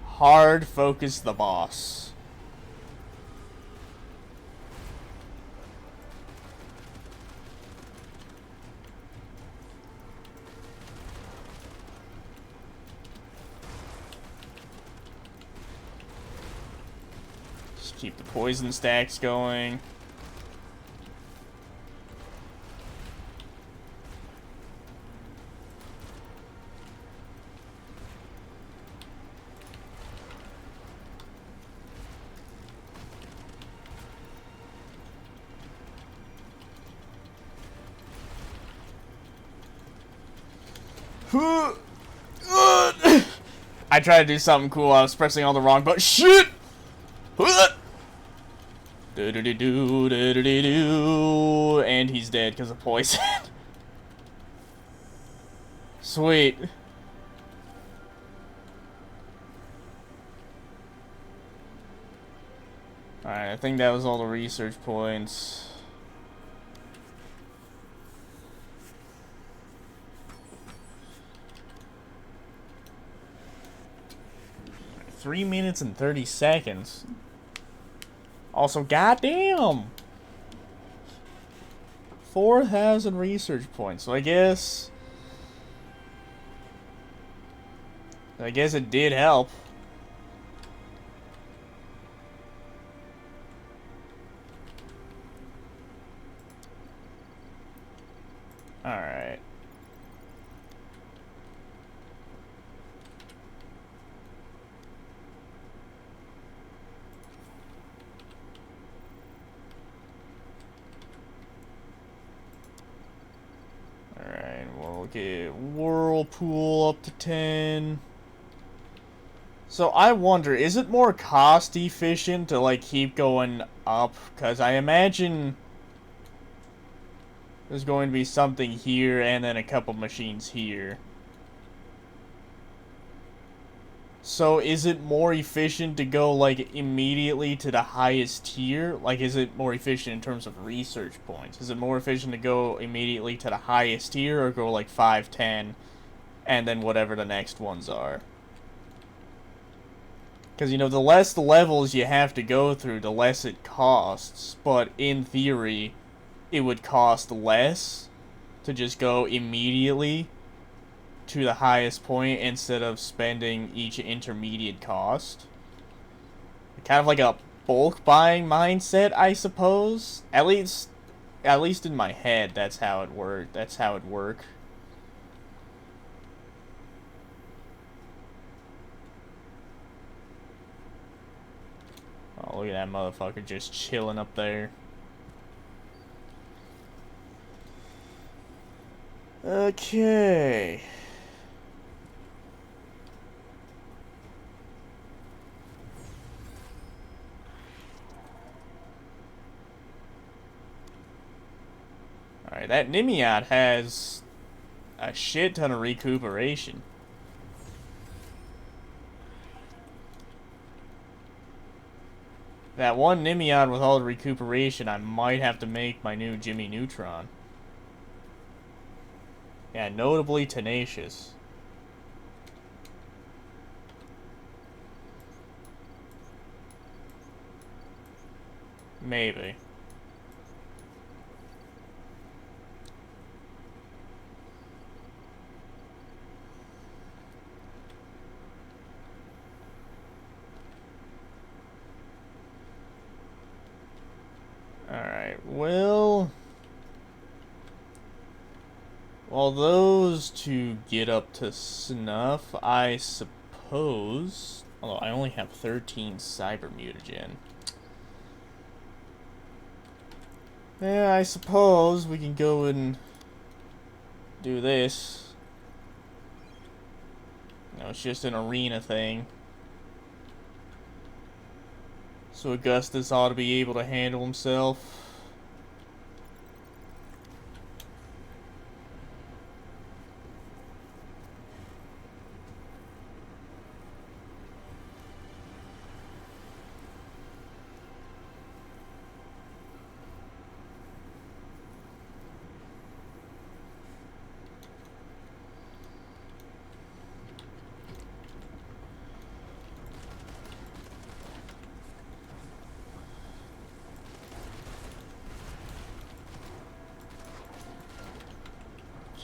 hard focus the boss. Just keep the poison stacks going. I tried to do something cool. I was pressing all the wrong buttons. Shit! Do-do-do-do, and he's dead because of poison. Sweet. Alright, I think that was all the research points. Three minutes and 30 seconds. Also, goddamn! 4,000 research points. So I guess it did help. Alright. Alright, we'll get Whirlpool up to 10. So I wonder, is it more cost efficient to like keep going up? Because I imagine there's going to be something here and then a couple machines here. So is it more efficient to go like immediately to the highest tier? Like, is it more efficient in terms of research points? Is it more efficient to go immediately to the highest tier or go like 5, 10 and then whatever the next ones are? Because, you know, the less the levels you have to go through, the less it costs. But in theory, it would cost less to just go immediately to the highest point instead of spending each intermediate cost. Kind of like a bulk buying mindset, I suppose. At least in my head, that's how it worked. That's how it worked. Oh, look at that motherfucker just chilling up there. Okay. Alright, that Nimiot has a shit ton of recuperation. That one Nimiot with all the recuperation, I might have to make my new Jimmy Neutron. Yeah, notably tenacious. Maybe. Alright, well... Well, those two get up to snuff, I suppose... Although I only have 13 cyber mutagen. Yeah, I suppose we can go and do this. No, it's just an arena thing. So Augustus ought to be able to handle himself.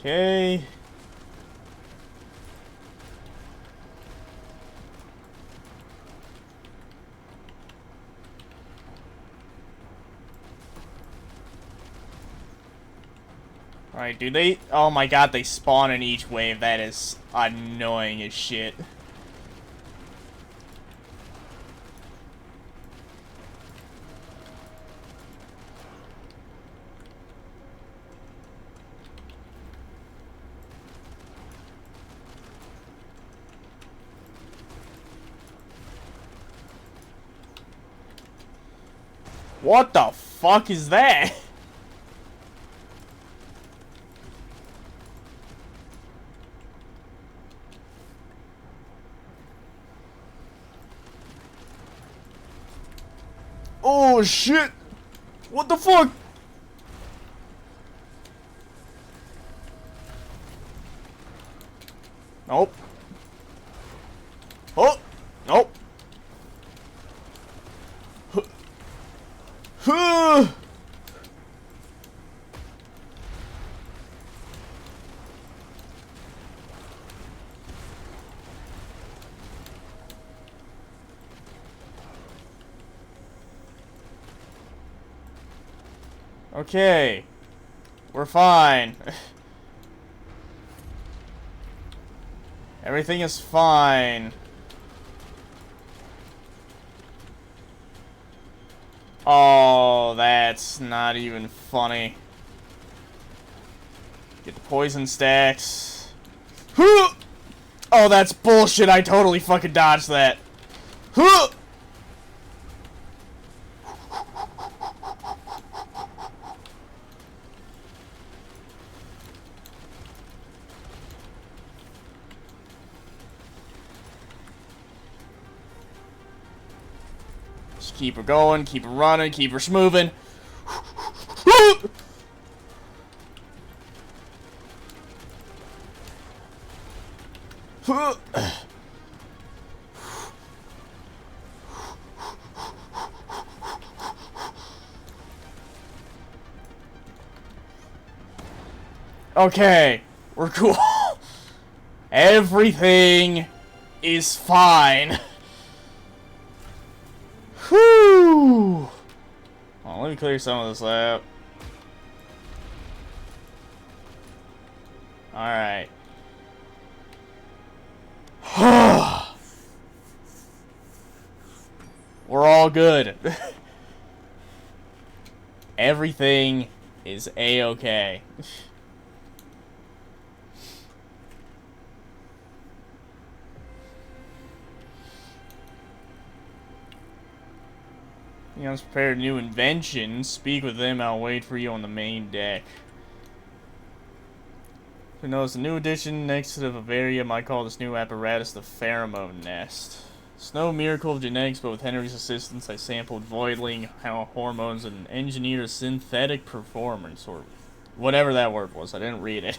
Okay. Alright, do they... Oh my god, they spawn in each wave. That is annoying as shit. What the fuck is that? Oh shit! What the fuck? Nope. Oh! Nope. Okay. We're fine. Everything is fine. Oh, that's not even funny. Get the poison stacks. Oh, that's bullshit. I totally fucking dodged that. Just keep her going, keep her running, keep her moving. Okay, we're cool. Everything is fine. Whew. Well, let me clear some of this out. Alright. We're all good. Everything is a-okay. You know, prepared new inventions. Speak with them, I'll wait for you on the main deck. Who knows, the new addition next to the Bavaria might call this new apparatus the pheromone nest. It's no miracle of genetics, but with Henry's assistance, I sampled voidling hormones and engineered a synthetic performance, or whatever that word was. I didn't read it.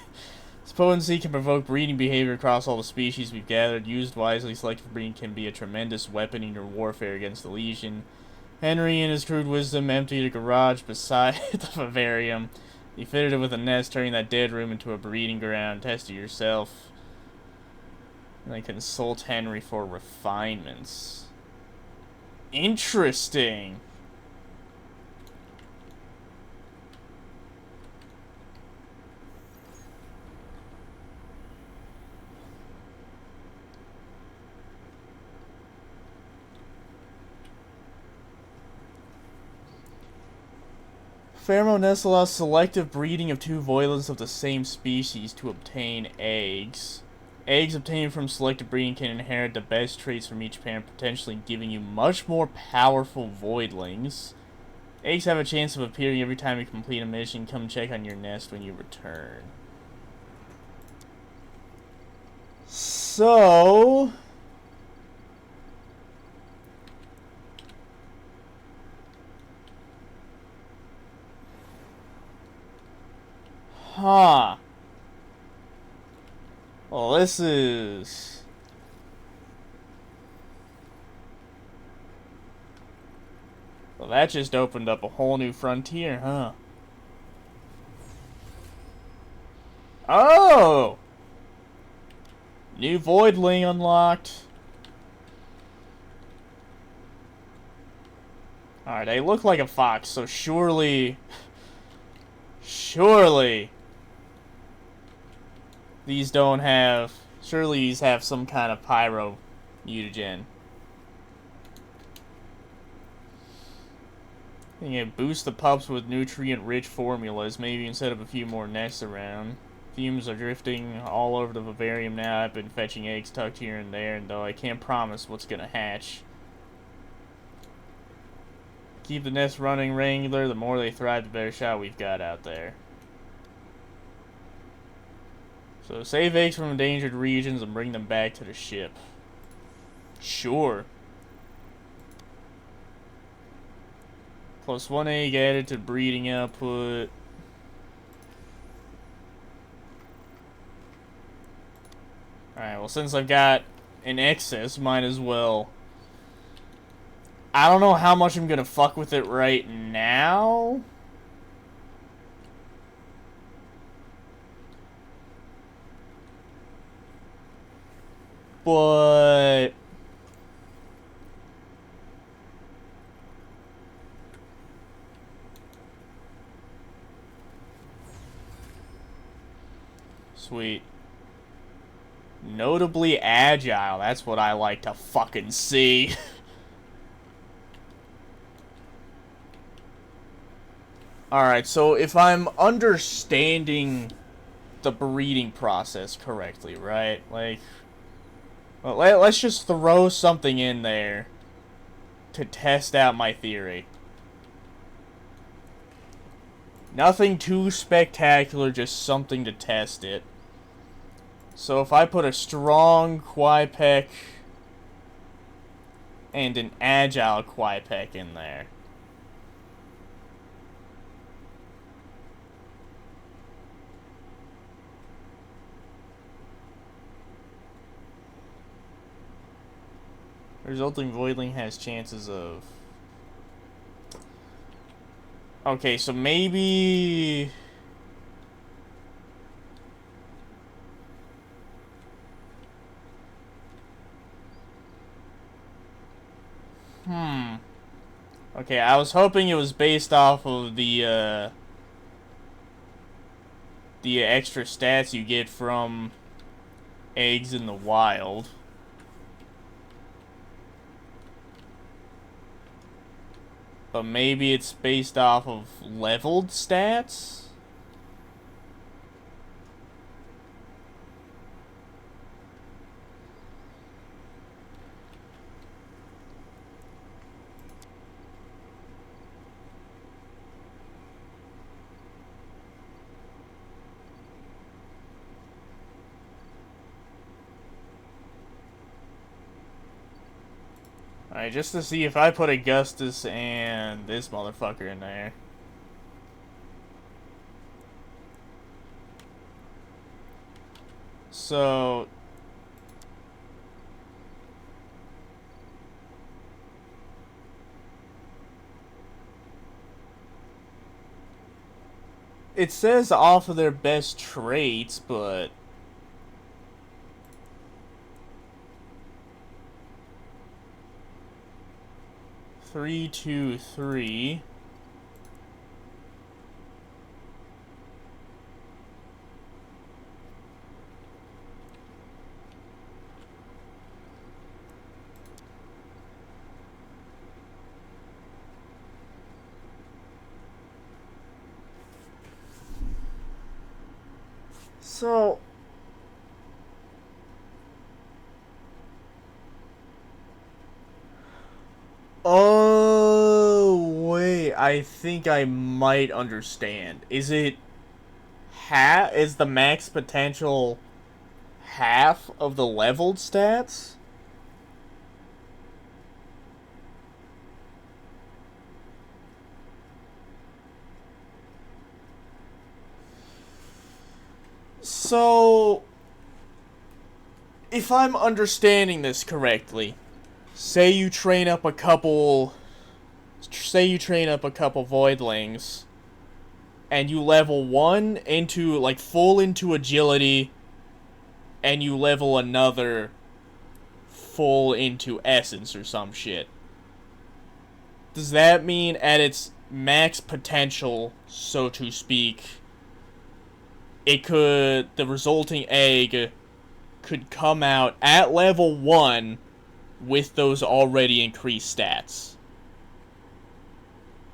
Its potency can provoke breeding behavior across all the species we've gathered. Used wisely, selective breeding can be a tremendous weapon in your warfare against the Legion. Henry, in his crude wisdom, emptied a garage beside the vivarium. He fitted it with a nest, turning that dead room into a breeding ground. Test it yourself. And then consult Henry for refinements. Interesting. Pheromone nest allows selective breeding of two voidlings of the same species to obtain eggs. Eggs obtained from selective breeding can inherit the best traits from each parent, potentially giving you much more powerful voidlings. Eggs have a chance of appearing every time you complete a mission. Come check on your nest when you return. So... Huh. Well, this is... Well, that just opened up a whole new frontier, huh? Oh! New Voidling unlocked. Alright, they look like a fox, so surely... Surely... These don't have... Surely these have some kind of pyro mutagen. You can boost the pups with nutrient-rich formulas, maybe instead of a few more nests around. Fumes are drifting all over the vivarium now. I've been fetching eggs tucked here and there, and though I can't promise what's gonna hatch. Keep the nest running regular, the more they thrive, the better shot we've got out there. So save eggs from endangered regions and bring them back to the ship. Sure. Plus 1 egg added to breeding output. Alright, well since I've got an excess, might as well. I don't know how much I'm gonna fuck with it right now. But... Sweet. Notably agile, that's what I like to fucking see. Alright, so if I'm understanding the breeding process correctly, right? Like, well, let's just throw something in there to test out my theory. Nothing too spectacular, just something to test it. So if I put a strong Quipec and an agile Quipec in there. The resulting Voidling has chances of... Okay, so maybe... Okay, I was hoping it was based off of the extra stats you get from eggs in the wild. But maybe it's based off of leveled stats? Alright, just to see if I put Augustus and this motherfucker in there. So... it says off of their best traits, but 3, 2, 3. So, oh, wait, I think I might understand. Is it is the max potential half of the leveled stats? So, if I'm understanding this correctly, say you train up a couple voidlings, and you level one into, like, full into agility, and you level another full into essence or some shit. Does that mean at its max potential, so to speak, the resulting egg could come out at level 1 with those already increased stats?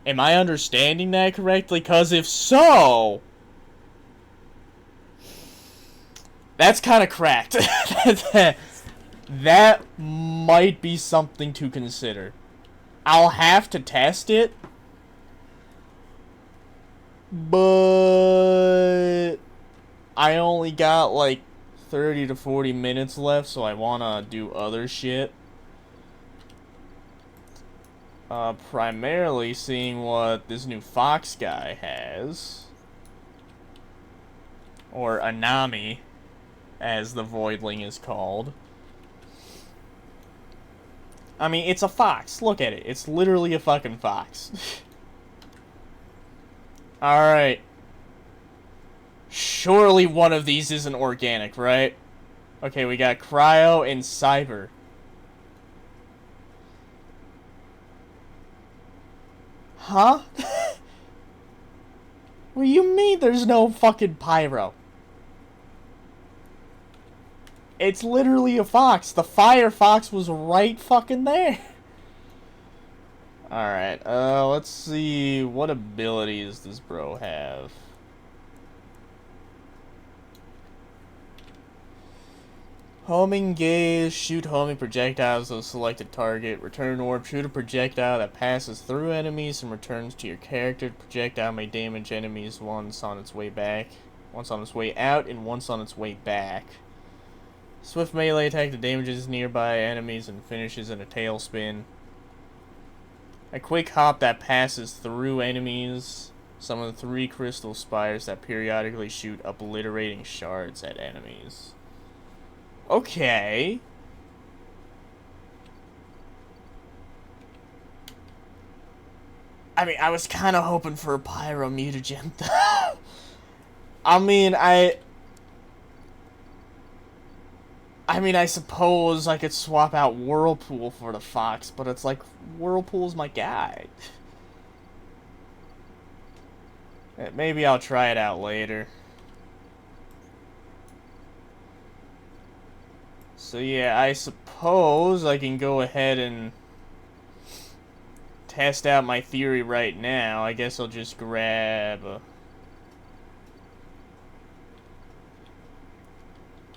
Am I understanding that correctly? Because if so, that's kind of cracked. That might be something to consider. I'll have to test it, but I only got like 30 to 40 minutes left, so I want to do other shit. Primarily seeing what this new fox guy has. Or Anami, as the Voidling is called. I mean, it's a fox. Look at it. It's literally a fucking fox. Alright. Surely one of these isn't organic, right? Okay, we got Cryo and Cyber. Huh? What do you mean there's no fucking pyro? It's literally a fox. The fire fox was right fucking there. Alright, let's see. What abilities does bro have? Homing gaze, shoot homing projectiles to a selected target, return orb, shoot a projectile that passes through enemies and returns to your character. The projectile may damage enemies once on its way out, and once on its way back. Swift melee attack that damages nearby enemies and finishes in a tailspin. A quick hop that passes through enemies. Summon the 3 crystal spires that periodically shoot obliterating shards at enemies. Okay. I mean, I was kind of hoping for a pyro mutagen, though. I mean, I suppose I could swap out Whirlpool for the fox, but it's like, Whirlpool's my guy. Maybe I'll try it out later. So yeah, I suppose I can go ahead and test out my theory right now. I guess I'll just grab...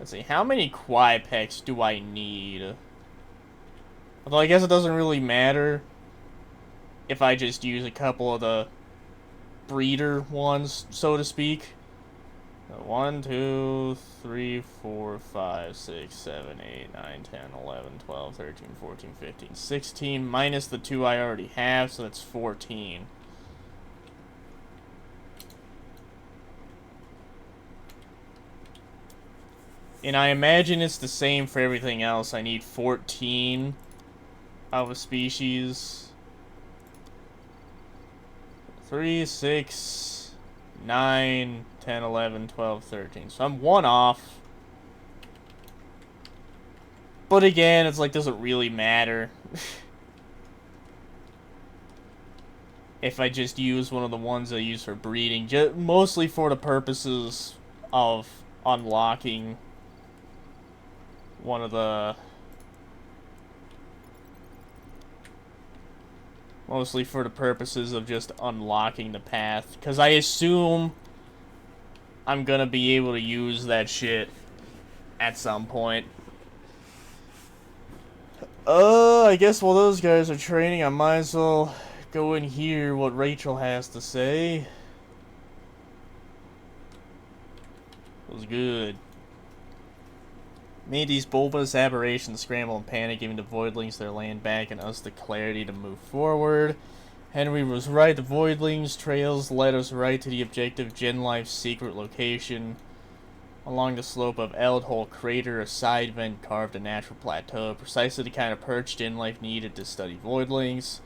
Let's see, how many Quipex do I need? Although I guess it doesn't really matter if I just use a couple of the breeder ones, so to speak. 1, 2, 3, 4, 5, 6, 7, 8, 9, 10, 11, 12, 13, 14, 15, 16, minus the 2 I already have, so that's 14. And I imagine it's the same for everything else. I need 14 of a species. 3, 6, 9, 10, 11, 12, 13. So I'm 1 off. But again, it's like, doesn't really matter. If I just use one of the ones I use for breeding. Mostly for the purposes of unlocking one of the... Mostly for the purposes of just unlocking the path. Because I assume I'm gonna be able to use that shit at some point. I guess while those guys are training, I might as well go and hear what Rachel has to say. It was good. Made these bulbous aberrations scramble and panic, giving the Voidlings their land back and us the clarity to move forward. Henry was right. The Voidlings' trails led us right to the objective Gen Life's secret location. Along the slope of Eldhole Crater, a side vent carved a natural plateau, precisely the kind of perch Gen Life needed to study Voidlings.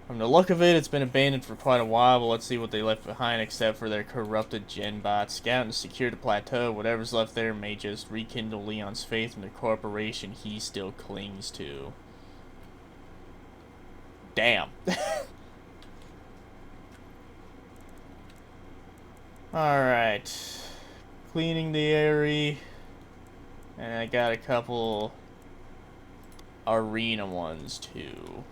From the look of it, it's been abandoned for quite a while, but let's see what they left behind except for their corrupted gen bots. Scout and secure the plateau. Whatever's left there may just rekindle Leon's faith in the corporation he still clings to. Damn. Alright. Cleaning the area. And I got a couple arena ones too.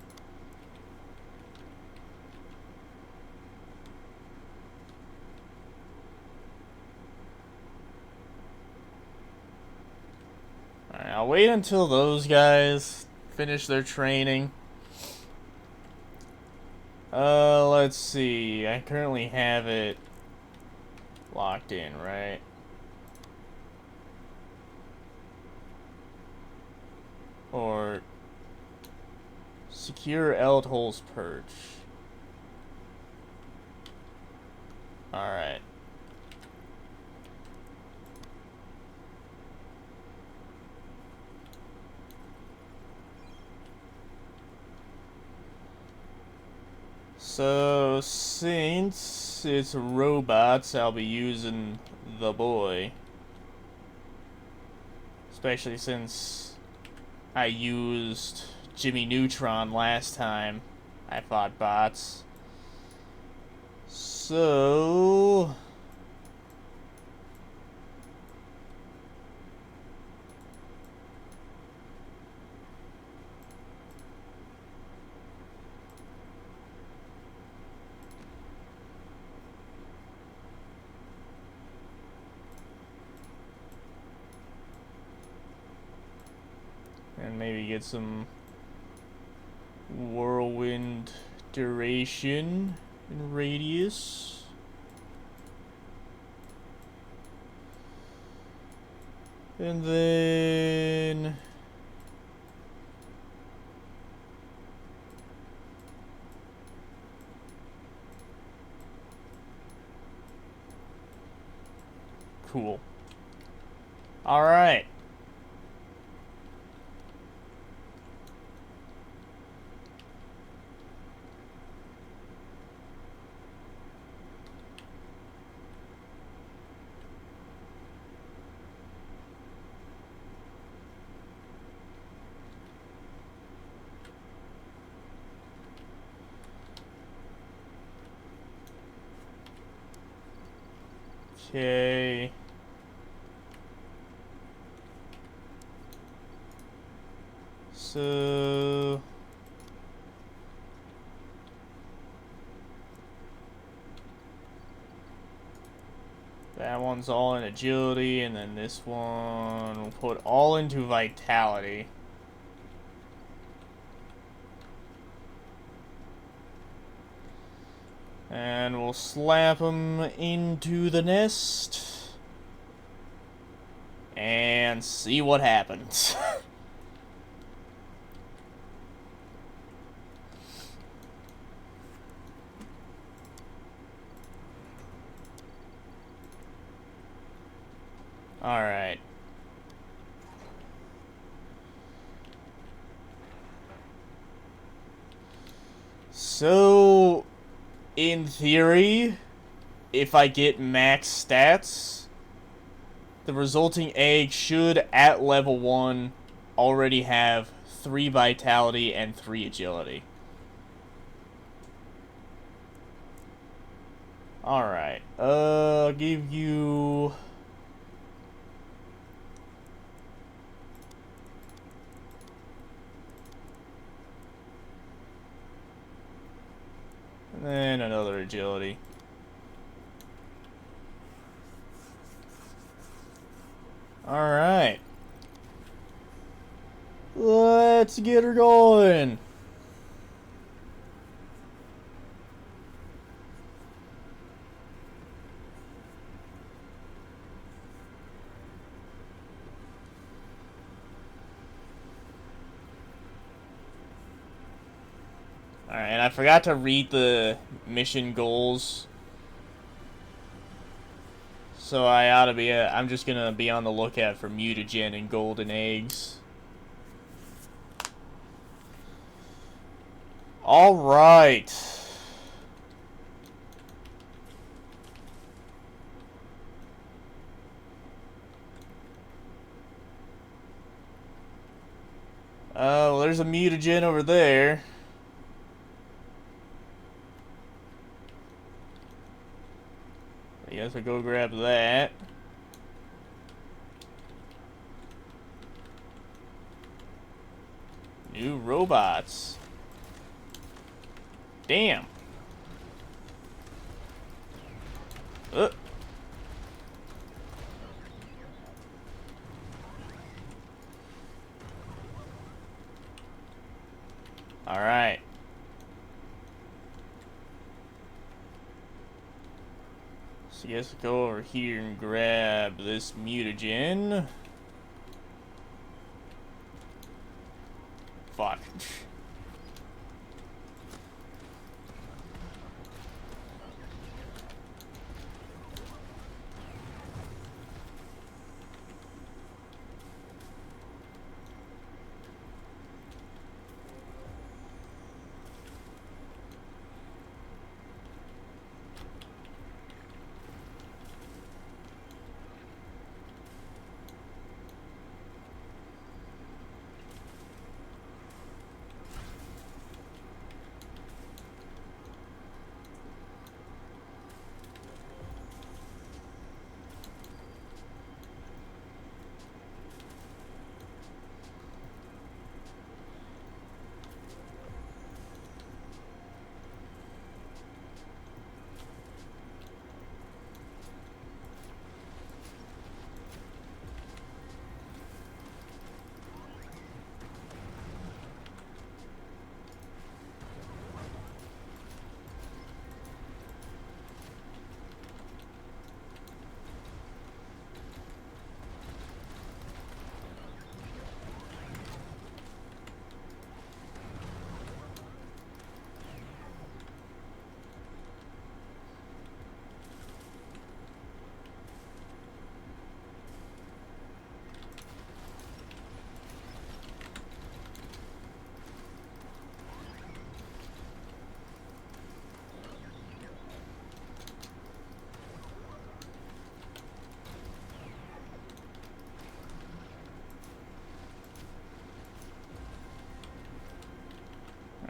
Alright, I'll wait until those guys finish their training. Let's see. I currently have it locked in, right? Or secure Eldhole's perch. Alright. So, since it's robots, I'll be using the boy. Especially since I used Jimmy Neutron last time I fought bots. So... and maybe get some whirlwind duration and radius. And then... cool. Alright. Okay. So... that one's all in agility, and then this one we'll put all into vitality. And we'll slap them into the nest. And see what happens. Alright. So, in theory, if I get max stats, the resulting egg should, at level 1, already have 3 vitality and 3 agility. Alright, I'll give you... and then another agility. Alright. Let's get her going. Alright, and I forgot to read the mission goals. So I ought to be, I'm just gonna be on the lookout for mutagen and golden eggs. Alright. Well, there's a mutagen over there. I guess I'll go grab that. New robots. Damn. Alright. So I guess I'll go over here and grab this mutagen. Fuck.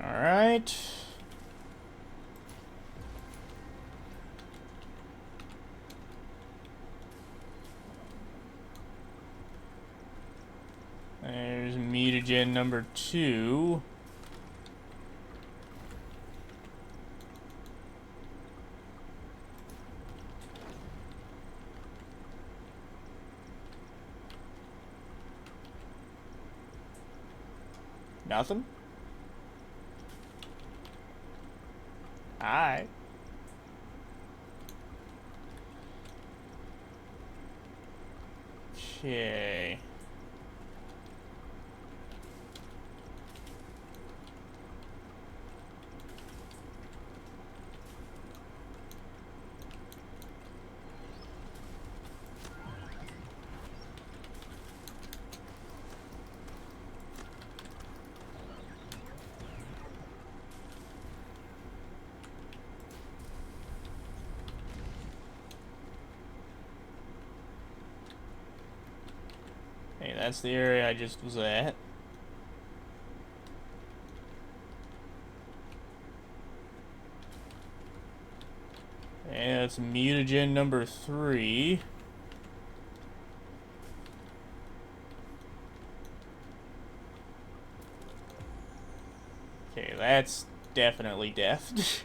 Alright. There's mutagen number 2. Nothing? Alright. Okay. Okay, that's the area I just was at. And it's mutagen number 3. Okay, that's definitely death.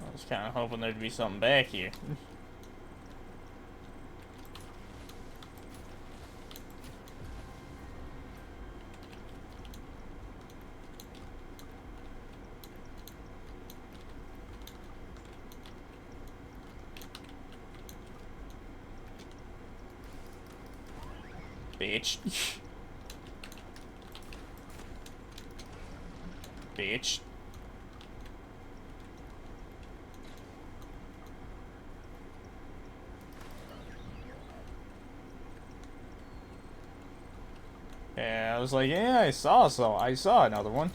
I was kind of hoping there'd be something back here. Bitch. Bitch. Yeah, I was like, yeah, I saw another one.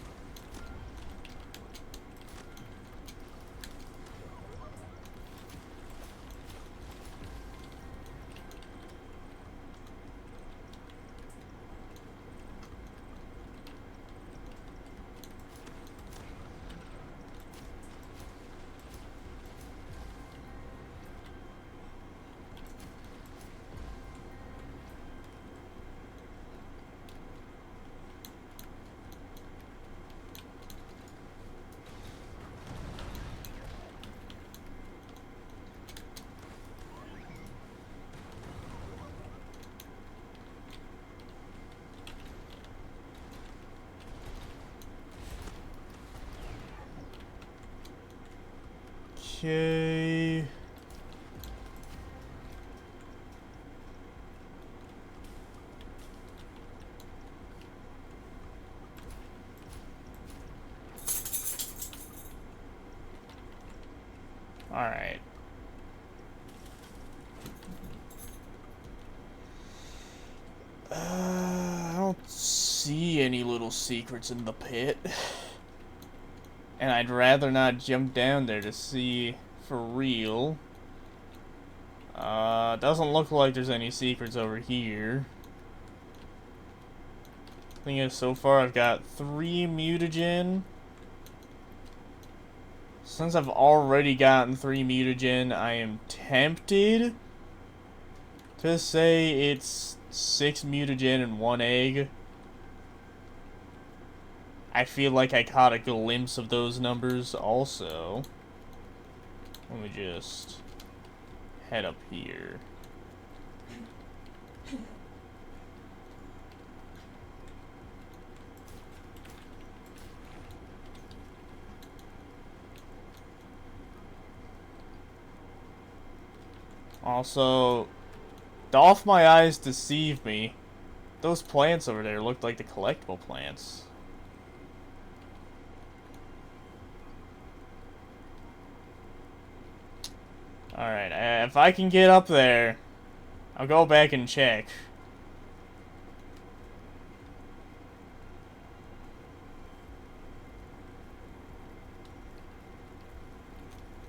Okay. Alright. I don't see any little secrets in the pit. And I'd rather not jump down there to see for real. Doesn't look like there's any secrets over here. Thing is, so far I've got 3 mutagen. Since I've already gotten 3 mutagen, I am tempted to say it's 6 mutagen and 1 egg. I feel like I caught a glimpse of those numbers also. Let me just head up here. Also, doff my eyes deceive me. Those plants over there looked like the collectible plants. Alright, if I can get up there, I'll go back and check.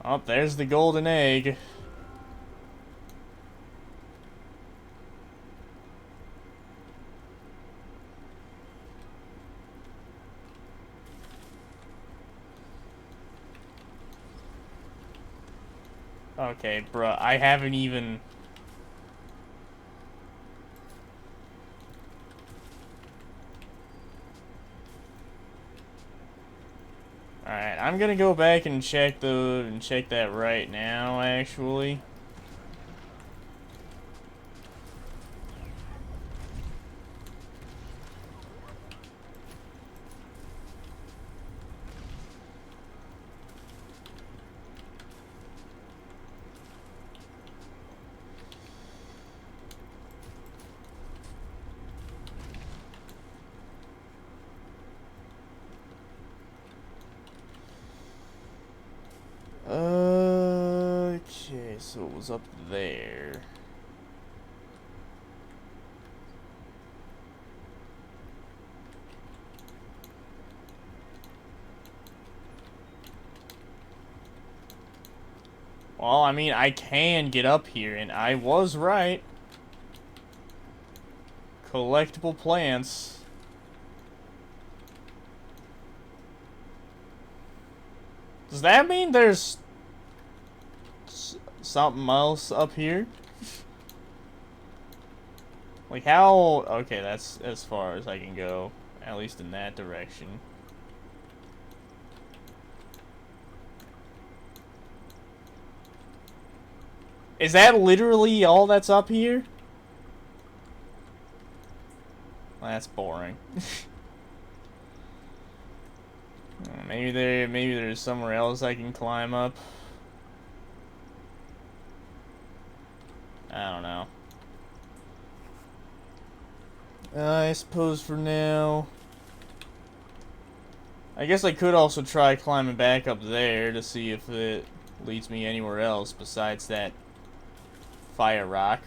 Oh, there's the golden egg. Okay, bruh, I haven't even... Alright, I'm gonna go back and check that right now, actually. Okay, so it was up there. Well, I mean, I can get up here, and I was right. Collectible plants. Does that mean there's something else up here? Like how... Okay, that's as far as I can go. At least in that direction. Is that literally all that's up here? Well, that's boring. Maybe there's somewhere else I can climb up. I don't know. I suppose for now... I guess I could also try climbing back up there to see if it leads me anywhere else besides that fire rock.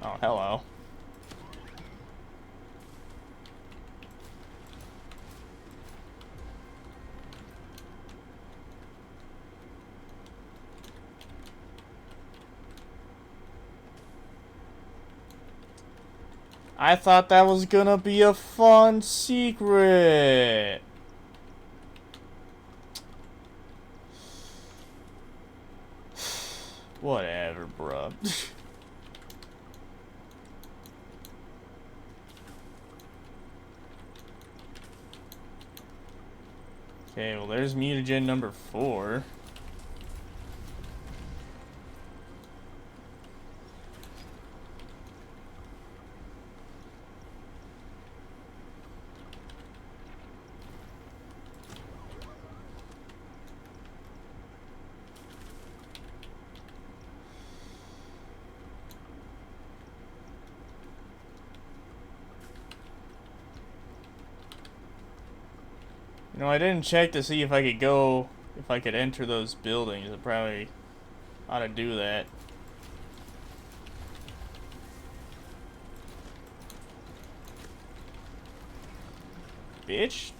Oh, hello. I thought that was gonna be a fun secret. Whatever, bruh. Okay, well there's mutagen number 4. You know, I didn't check to see if I could enter those buildings. I probably ought to do that. Bitch.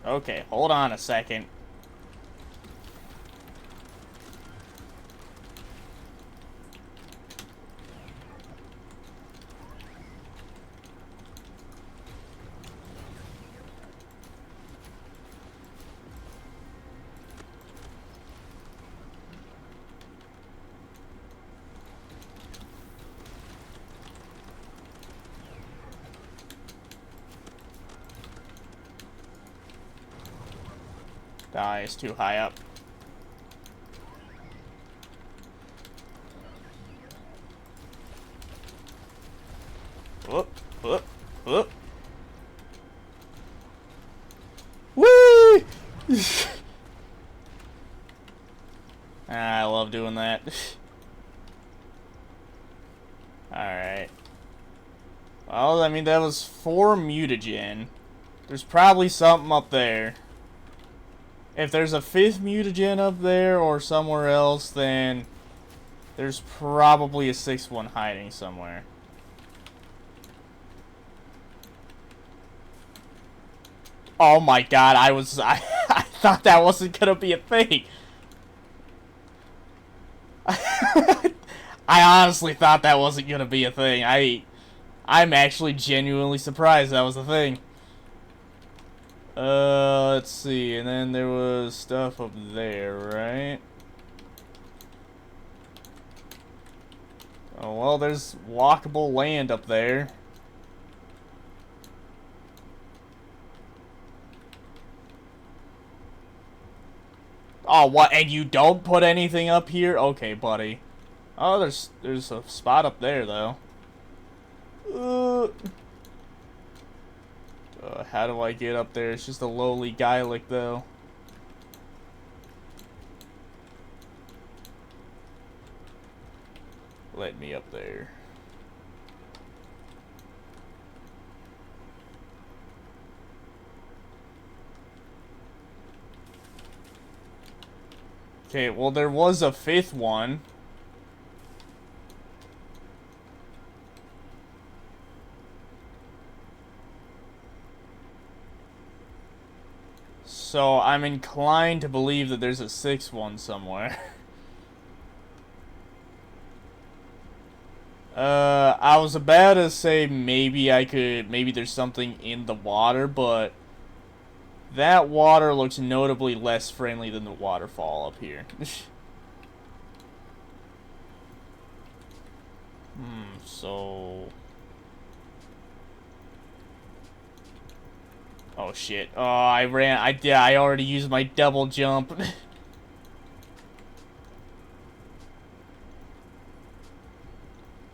Okay, hold on a second. Ah, it's too high up. Whoop, whoop, whoop. Whee! I love doing that. Alright. Well, I mean, that was 4 mutagen. There's probably something up there. If there's a 5th mutagen up there or somewhere else, then there's probably a 6th one hiding somewhere. Oh my god, I thought that wasn't gonna be a thing. I honestly thought that wasn't gonna be a thing. I'm actually genuinely surprised that was a thing. Let's see, and then there was stuff up there, right? Oh, well, there's walkable land up there. Oh, what? And you don't put anything up here? Okay, buddy. Oh, there's a spot up there, though. How do I get up there? It's just a lowly Guylick, though. Let me up there. Okay, well, there was a 5th one. So, I'm inclined to believe that there's a 6th one somewhere. I was about to say maybe there's something in the water, but that water looks notably less friendly than the waterfall up here. So... Oh, shit. Oh, I already used my double jump.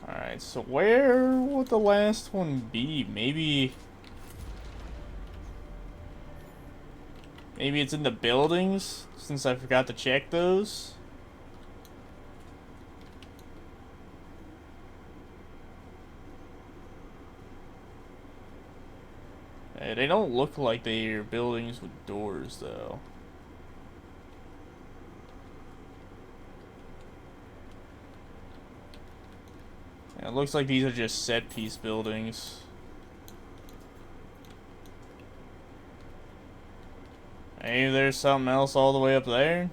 Alright, so where would the last one be? Maybe it's in the buildings, since I forgot to check those. They don't look like they're buildings with doors, though. Yeah, it looks like these are just set-piece buildings. Maybe there's something else all the way up there?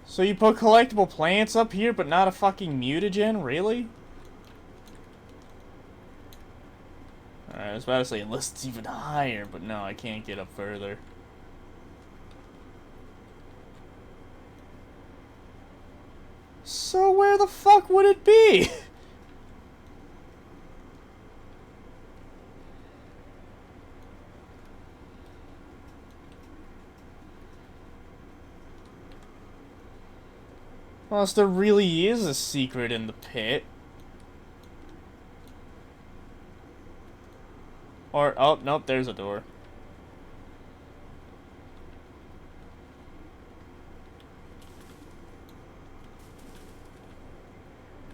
So you put collectible plants up here, but not a fucking mutagen? Really? Alright, I was about to say, unless it's even higher, but no, I can't get up further. So where the fuck would it be? Unless there really is a secret in the pit. Or, oh, nope, there's a door.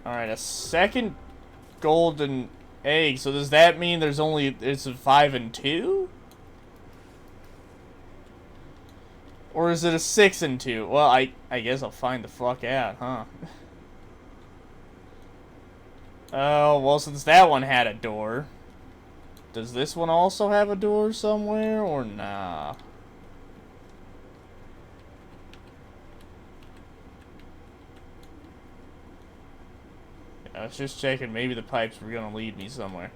Alright, a second golden egg. So does that mean it's a 5 and 2? Or is it a 6 and 2? Well, I guess I'll find the fuck out, huh? Oh, well, since that one had a door, does this one also have a door somewhere, or nah? I was just checking, maybe the pipes were gonna lead me somewhere.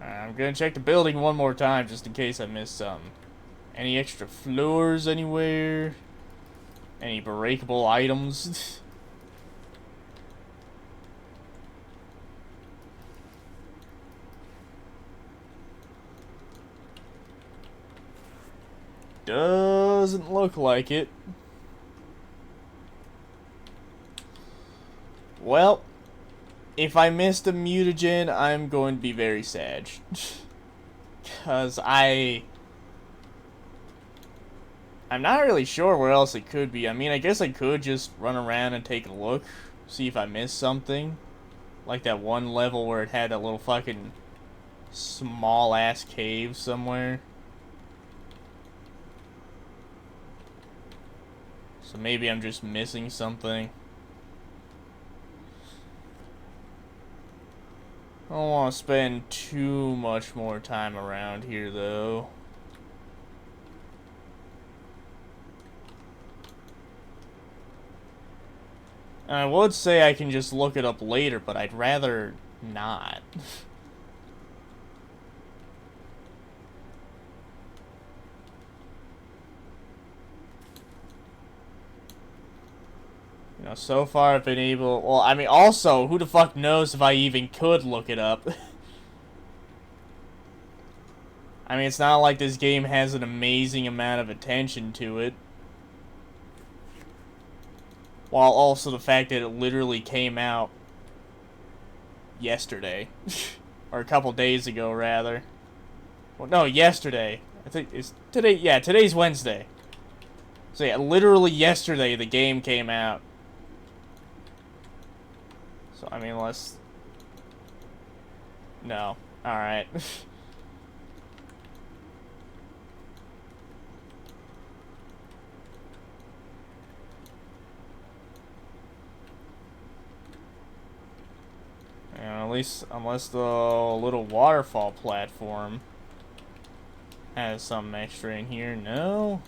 I'm gonna check the building one more time, just in case I missed something. Any extra floors anywhere? Any breakable items? Doesn't look like it. Well, if I missed a mutagen, I'm going to be very sad. Because I'm not really sure where else it could be. I mean, I guess I could just run around and take a look, see if I missed something. Like that one level where it had that little fucking small-ass cave somewhere. So maybe I'm just missing something. I don't want to spend too much more time around here, though. And I would say I can just look it up later, but I'd rather not. You know, so far I've been able... Well, I mean, also, who the fuck knows if I even could look it up? I mean, it's not like this game has an amazing amount of attention to it. While also the fact that it literally came out yesterday. Or a couple days ago, rather. Well, no, yesterday. I think it's today. Yeah, today's Wednesday. So yeah, literally yesterday the game came out. So, I mean, unless... No. Alright. At least, unless the little waterfall platform has something extra in here. No?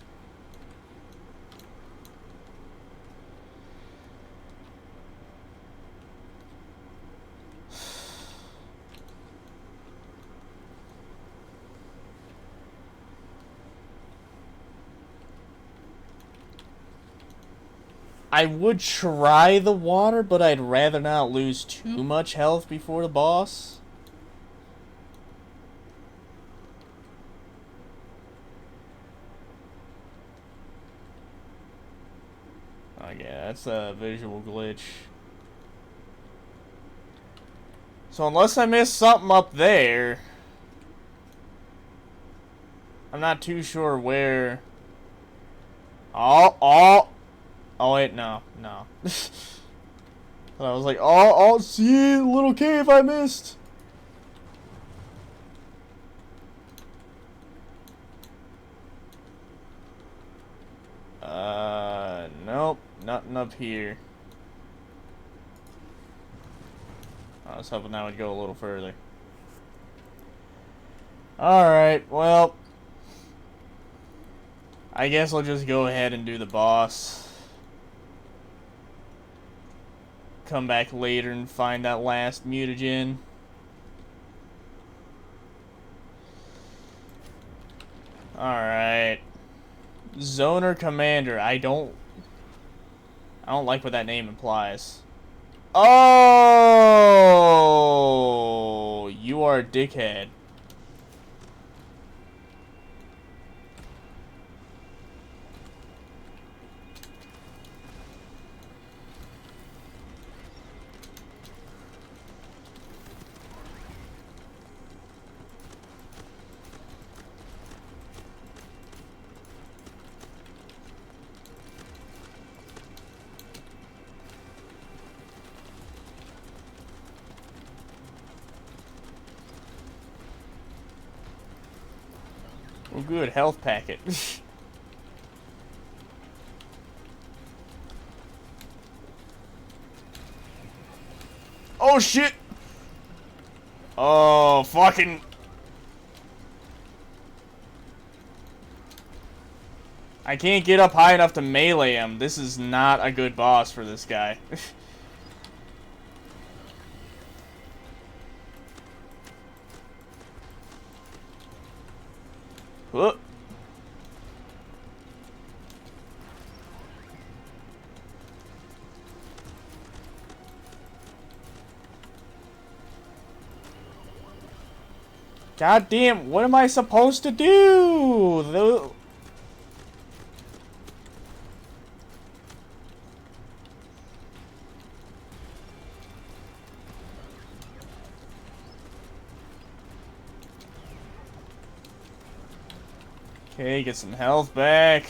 I would try the water, but I'd rather not lose too much health before the boss. Oh yeah, that's a visual glitch. So unless I missed something up there, I'm not too sure where... Oh wait, no. I was like, oh, see, little cave I missed. Nope, nothing up here. I was hoping that would go a little further. Alright, well, I guess I'll just go ahead and do the boss. Come back later and find that last mutagen. Alright. Zoner Commander. I don't like what that name implies. Oh, you are a dickhead. Oh, good health packet. Oh shit! Oh fucking! I can't get up high enough to melee him. This is not a good boss for this guy. Whoop. God damn, what am I supposed to do? Okay, get some health back.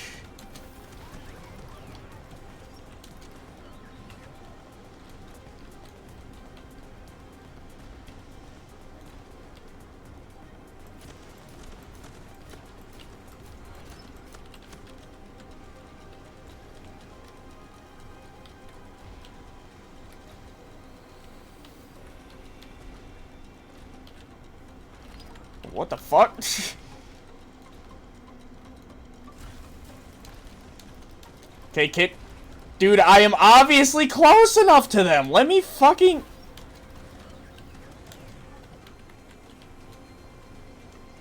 What the fuck? Okay, kid. Dude, I am obviously close enough to them. Let me fucking...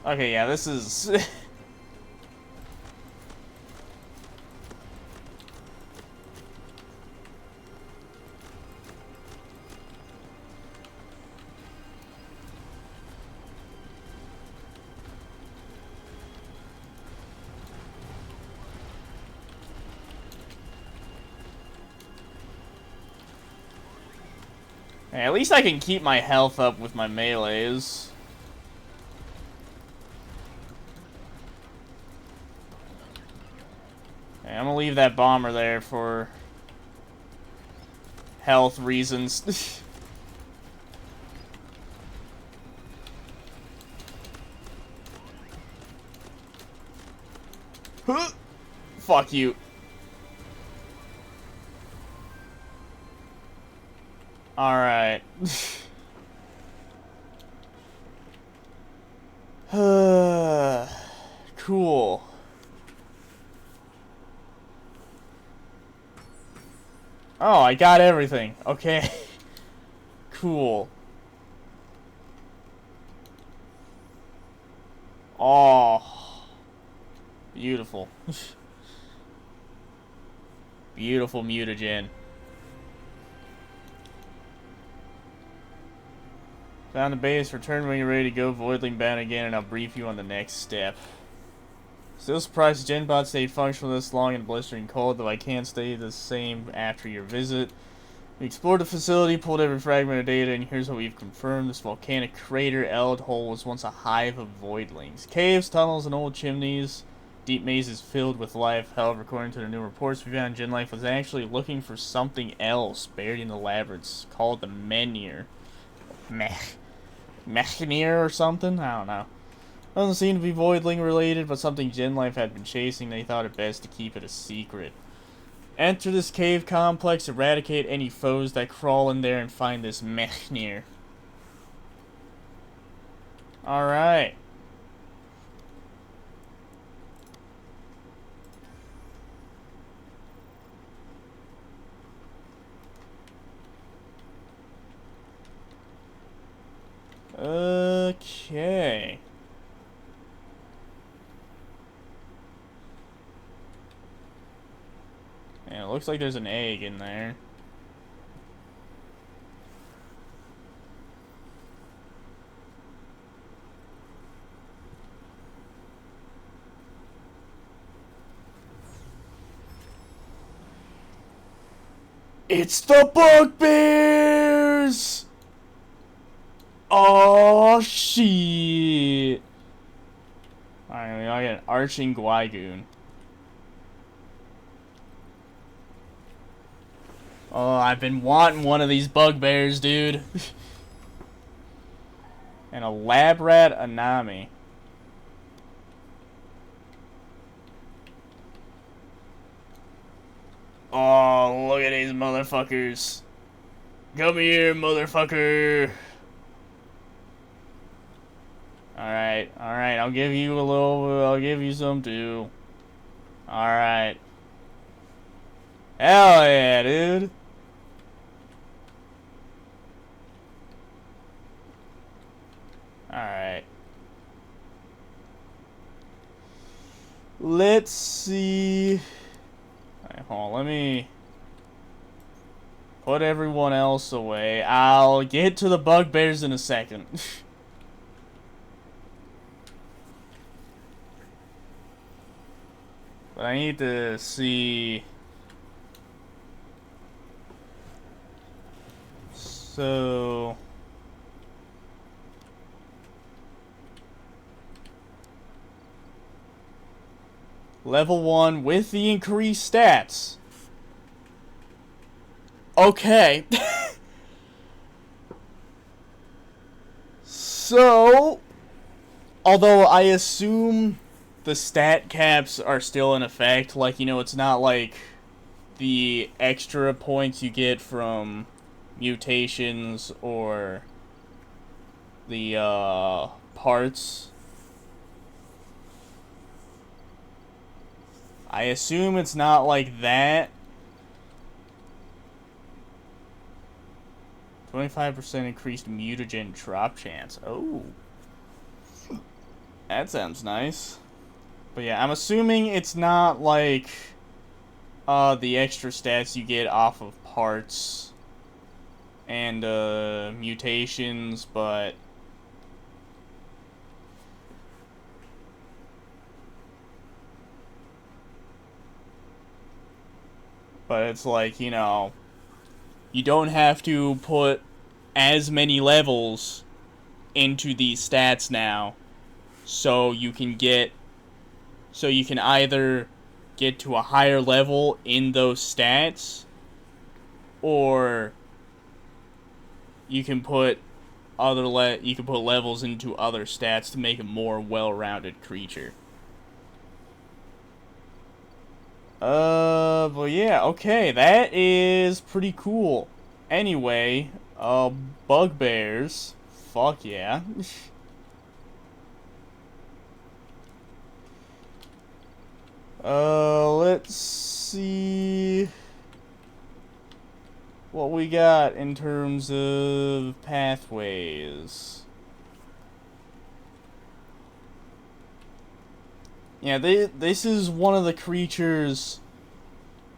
Okay, yeah, this is... Hey, at least I can keep my health up with my melees. Hey, I'm gonna leave that bomber there for health reasons. Fuck you. Alright. Cool. Oh, I got everything. Okay. Cool. Oh. Beautiful. Beautiful mutagen. Found the base. Return when you're ready to go. Voidling Bound again, and I'll brief you on the next step. Still surprised the Genbot stayed functional this long in blistering cold, though I can't stay the same after your visit. We explored the facility, pulled every fragment of data, and here's what we've confirmed. This volcanic crater, Eld Hole, was once a hive of voidlings. Caves, tunnels, and old chimneys. Deep mazes filled with life. However, according to the new reports we found, Gen Life was actually looking for something else buried in the labyrinths called the Menhir. Mechnir or something? I don't know. Doesn't seem to be Voidling related, but something Gen Life had been chasing. They thought it best to keep it a secret. Enter this cave complex, eradicate any foes that crawl in there, and find this Mechnir. Alright. Okay. And it looks like there's an egg in there. It's the bugbears! Oh, shit. Alright, I got an arching Gwygoon. Oh, I've been wanting one of these bugbears, dude. And a Labrat Anami. Oh, look at these motherfuckers. Come here, motherfucker. Alright, alright, I'll give you a little, I'll give you some too. Alright. Hell yeah, dude. Alright. Let's see. Alright, hold on, let me put everyone else away. I'll get to the bugbears in a second. But I need to see. So level 1 with the increased stats. Okay. So, although I assume the stat caps are still in effect, like, you know, it's not like the extra points you get from mutations or the parts. I assume it's not like that. 25% increased mutagen drop chance. Oh. That sounds nice. But yeah, I'm assuming it's not like the extra stats you get off of parts and mutations, but it's like, you know, you don't have to put as many levels into these stats now, so you can either get to a higher level in those stats, or you can put levels into other stats to make a more well-rounded creature. But yeah, okay, that is pretty cool. Anyway, bugbears, fuck yeah. Let's see what we got in terms of pathways. Yeah, this is one of the creatures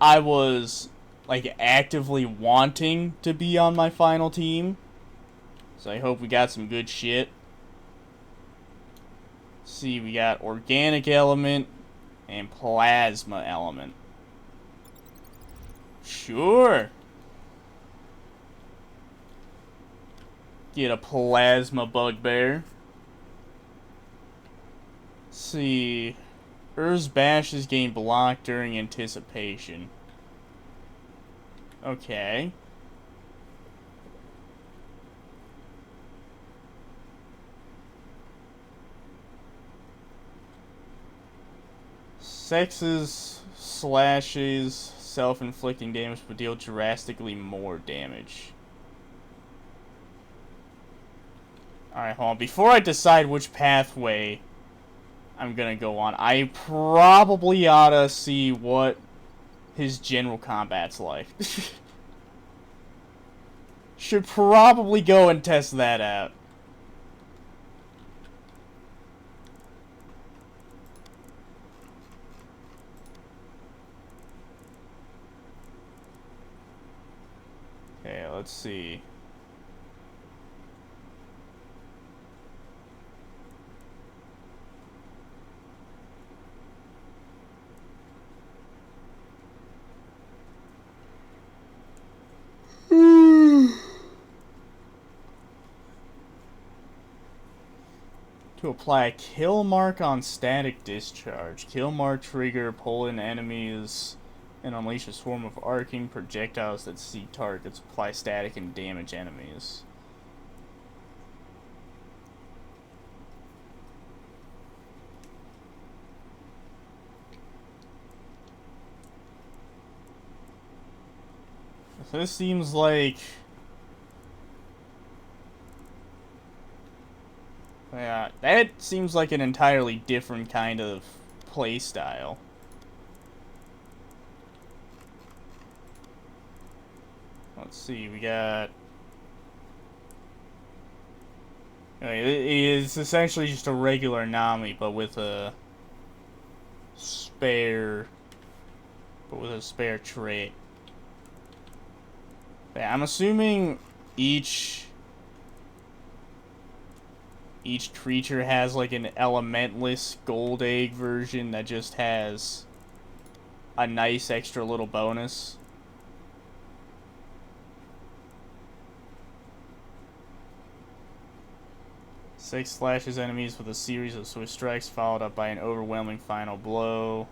I was, like, actively wanting to be on my final team. So I hope we got some good shit. Let's see, we got organic element and plasma element. Sure. Get a plasma bugbear. Let's see. Ur's bashes gain block during anticipation. Okay. Sex's slashes self-inflicting damage but deal drastically more damage. Alright, hold on. Before I decide which pathway I'm gonna go on, I probably ought to see what his general combat's like. Should probably go and test that out. Okay, let's see. To apply a kill mark on static discharge. Kill mark trigger, pull in enemies, and unleash a swarm of arcing projectiles that seek targets. Apply static and damage enemies. So this seems like... yeah, that seems like an entirely different kind of playstyle. Let's see, we got... it's essentially just a regular Nami, but with a spare trait. Yeah, I'm assuming each creature has like an elementless gold egg version that just has a nice extra little bonus. Six slashes enemies with a series of swift strikes followed up by an overwhelming final blow.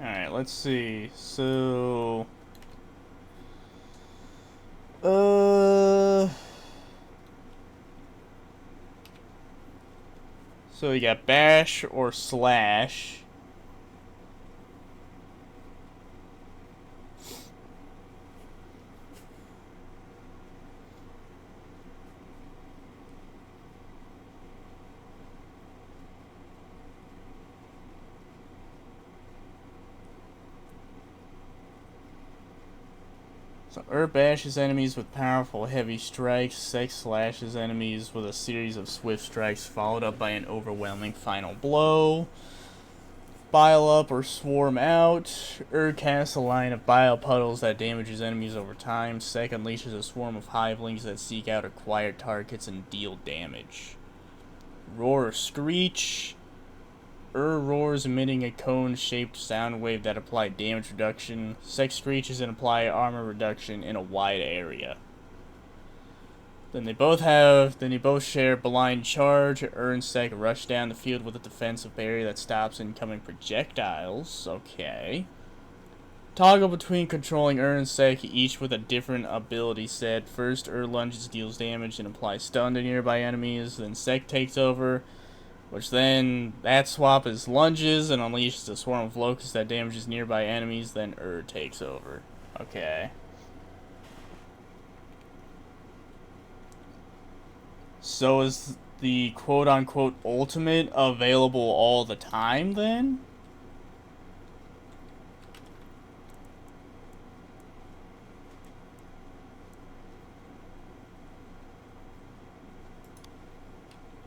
Alright, let's see. So... so you got bash or slash. So Ur bashes enemies with powerful heavy strikes. Sex slashes enemies with a series of swift strikes followed up by an overwhelming final blow. Bile up or swarm out. Casts a line of bile puddles that damages enemies over time. Sec unleashes a swarm of hivelings that seek out acquired targets and deal damage. Roar or screech. Roars, emitting a cone-shaped sound wave that apply damage reduction. Sec screeches and apply armor reduction in a wide area. Then they both share blind charge. And Sec rush down the field with a defensive barrier that stops incoming projectiles. Okay. Toggle between controlling and Sec, each with a different ability set. First, lunges, deals damage, and applies stun to nearby enemies. Then Sec takes over, which then that swap is lunges and unleashes a swarm of locusts that damages nearby enemies. Then takes over. Okay. So is the quote-unquote ultimate available all the time then?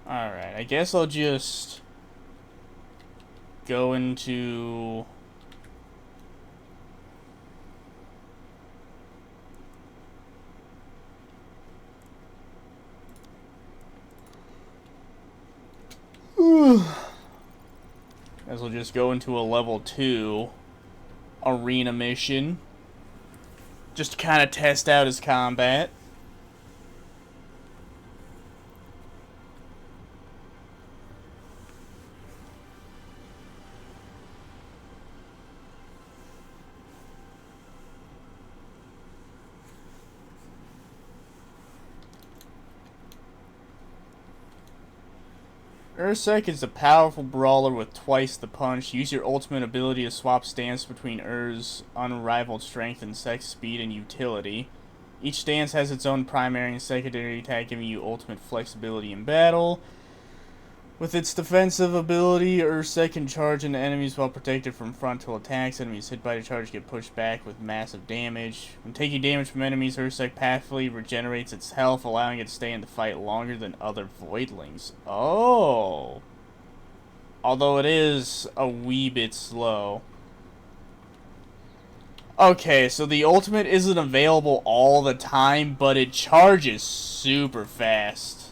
Alright, I guess I'll just go into... Guess we'll just go into a level 2 arena mission. Just to kind of test out his combat. Ursec is a powerful brawler with twice the punch. Use your ultimate ability to swap stance between Ur's unrivaled strength and Sec's speed and utility. Each stance has its own primary and secondary attack, giving you ultimate flexibility in battle. With its defensive ability, Ursec can charge into enemies while protected from frontal attacks. Enemies hit by the charge get pushed back with massive damage. When taking damage from enemies, Ursec passively regenerates its health, allowing it to stay in the fight longer than other Voidlings. Oh! Although it is a wee bit slow. Okay, so the ultimate isn't available all the time, but it charges super fast.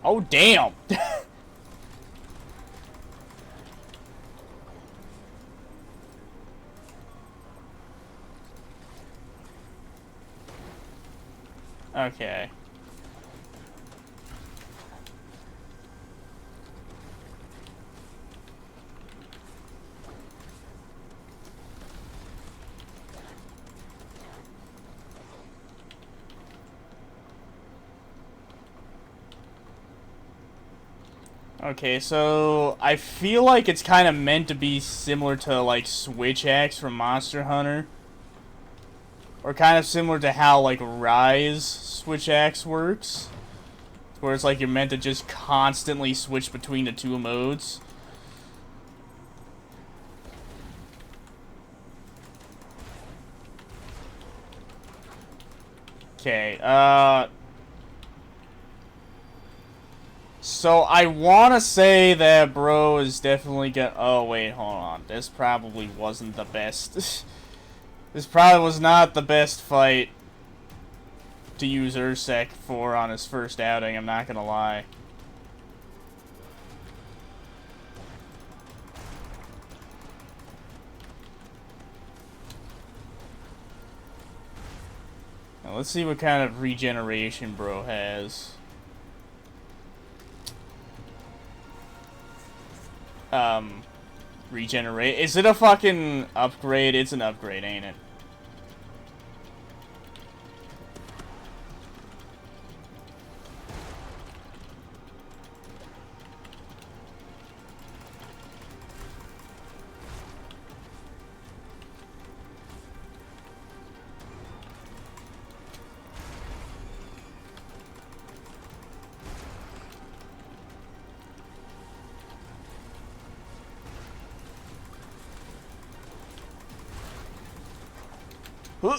Oh, damn! Okay. Okay, so I feel like it's kind of meant to be similar to, like, Switch Axe from Monster Hunter. Or kind of similar to how, like, Rise Switch Axe works. Where it's like you're meant to just constantly switch between the two modes. Okay, so I want to say that bro is definitely gonna... Oh, wait, hold on. This probably wasn't the best. This probably was not the best fight to use Ursec for on his first outing, I'm not gonna lie. Now, let's see what kind of regeneration bro has. Regenerate. Is it a fucking upgrade? It's an upgrade, ain't it? Huh.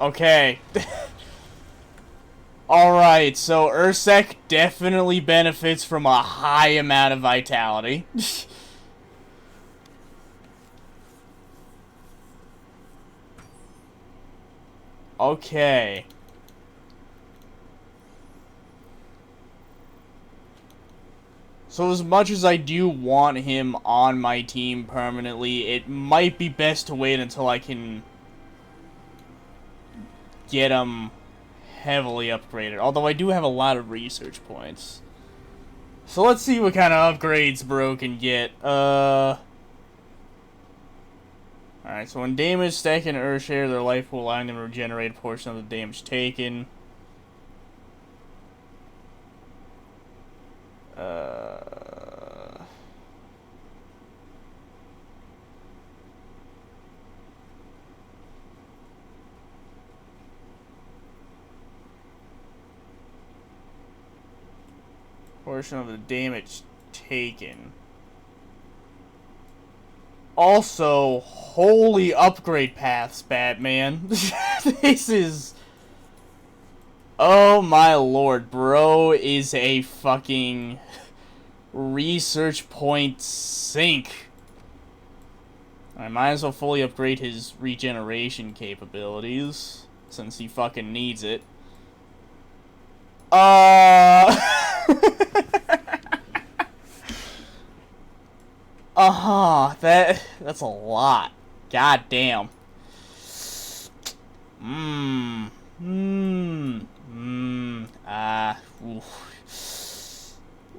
Okay. Alright, so Ursek definitely benefits from a high amount of vitality. Okay. So as much as I do want him on my team permanently, it might be best to wait until I can get him heavily upgraded. Although I do have a lot of research points. So let's see what kind of upgrades bro can get. Alright, so when damage stacking Earthshare, their life will allow them to regenerate a portion of the damage taken. Portion of the damage taken. Also, holy upgrade paths, Batman. This is... Oh my lord, bro is a fucking research point sink. I might as well fully upgrade his regeneration capabilities, since he fucking needs it. That's a lot. God damn.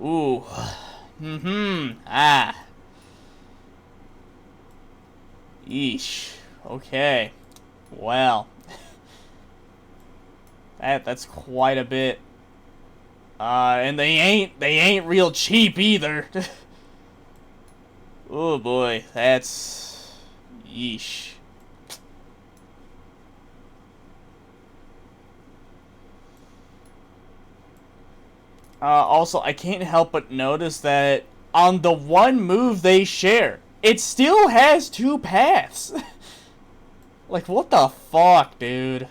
Ooh. Yeesh. Okay. Well. That's quite a bit. And they ain't real cheap either. Oh boy, that's... Yeesh. Also, I can't help but notice that on the one move they share, it still has two paths. Like, what the fuck, dude?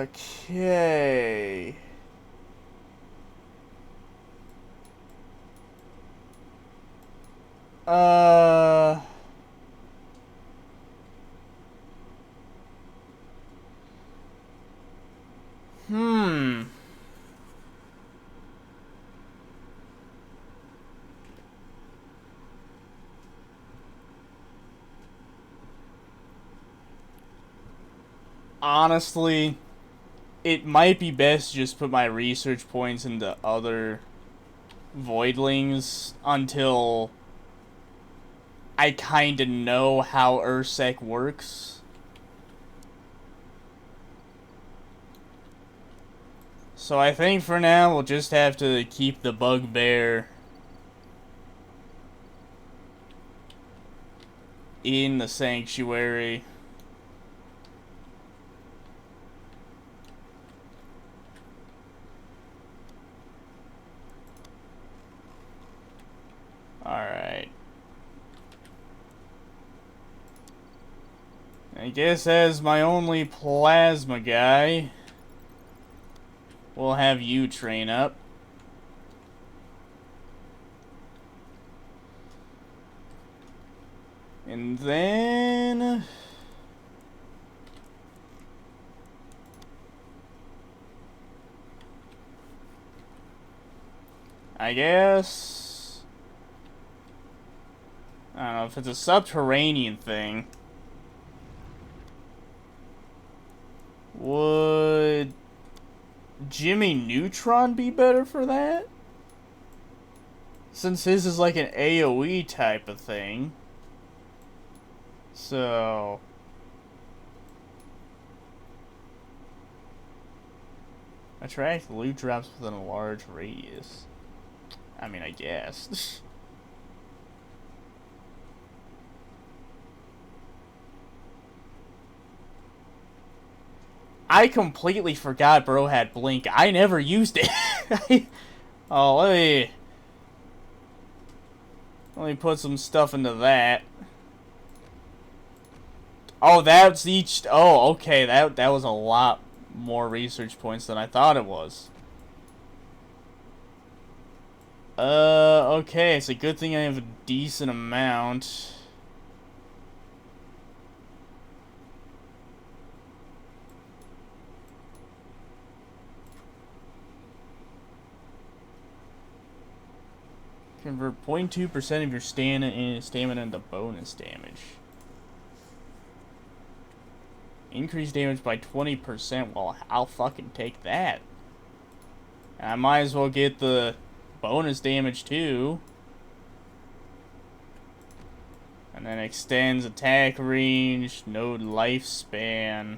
Okay. Honestly, it might be best to just put my research points into other Voidlings until I kinda know how Ursek works. So I think for now we'll just have to keep the bugbear in the sanctuary. Alright. I guess as my only plasma guy, we'll have you train up. And then... I guess... I don't know if it's a subterranean thing. Would Jimmy Neutron be better for that? Since his is like an AoE type of thing. So... attract loot drops within a large radius. I mean, I guess. I completely forgot bro had blink. I never used it. Oh, let me put some stuff into that. Oh, that's each... oh, okay. That was a lot more research points than I thought it was. Okay. It's a good thing I have a decent amount. Convert 0.2% of your stamina into bonus damage. Increase damage by 20%. Well, I'll fucking take that. And I might as well get the bonus damage too. And then extends attack range, node lifespan.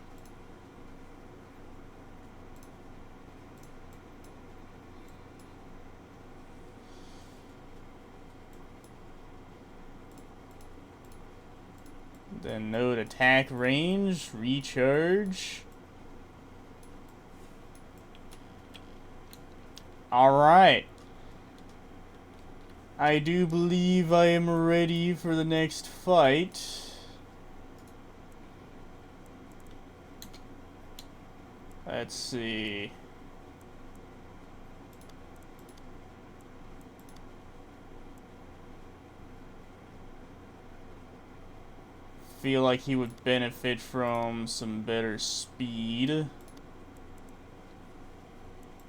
Then node attack range, recharge. Alright. I do believe I am ready for the next fight. Let's see. Feel like he would benefit from some better speed. And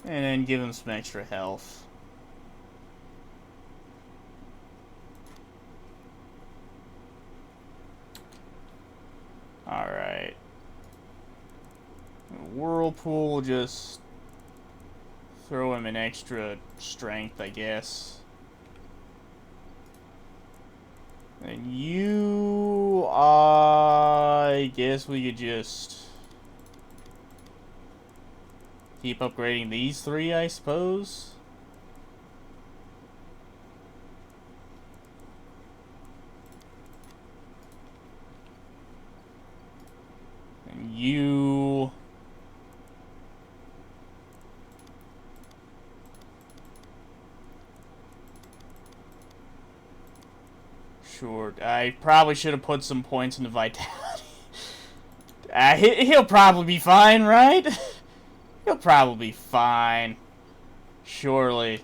then give him some extra health. Alright. Whirlpool will just throw him an extra strength, I guess. And you, I guess we could just keep upgrading these three, I suppose. And you... sure, I probably should have put some points into vitality. He'll probably be fine, right? He'll probably be fine. Surely.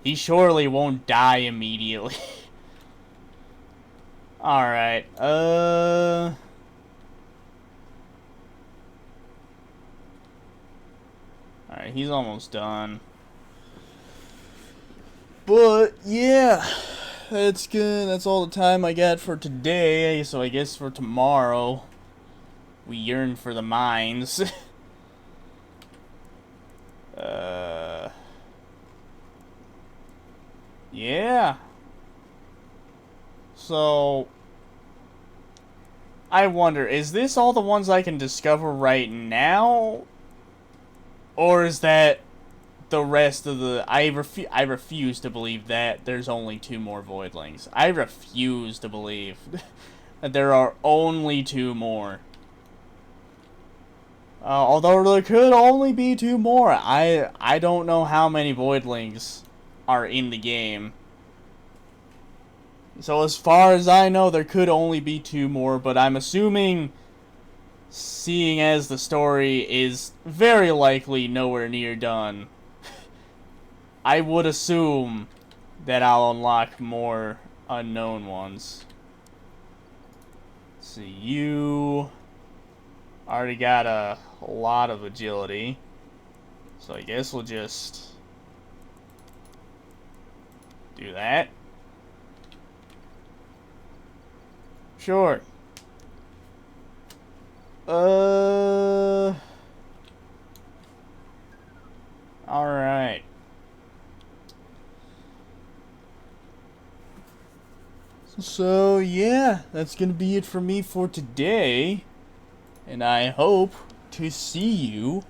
He surely won't die immediately. Alright, alright, he's almost done. But, yeah. That's good. That's all the time I got for today. So I guess for tomorrow, we yearn for the mines. Yeah. So, I wonder, is this all the ones I can discover right now? Or is that the rest of the... I refuse to believe that there's only 2 more Voidlings. I refuse to believe that there are only 2 more. Although there could only be 2 more. I don't know how many Voidlings are in the game. So as far as I know, there could only be 2 more, but I'm assuming, seeing as the story is very likely nowhere near done, I would assume that I'll unlock more unknown ones. See, you already got a lot of agility, so I guess we'll just do that. Sure. Alright. So, yeah, that's gonna be it for me for today. And I hope to see you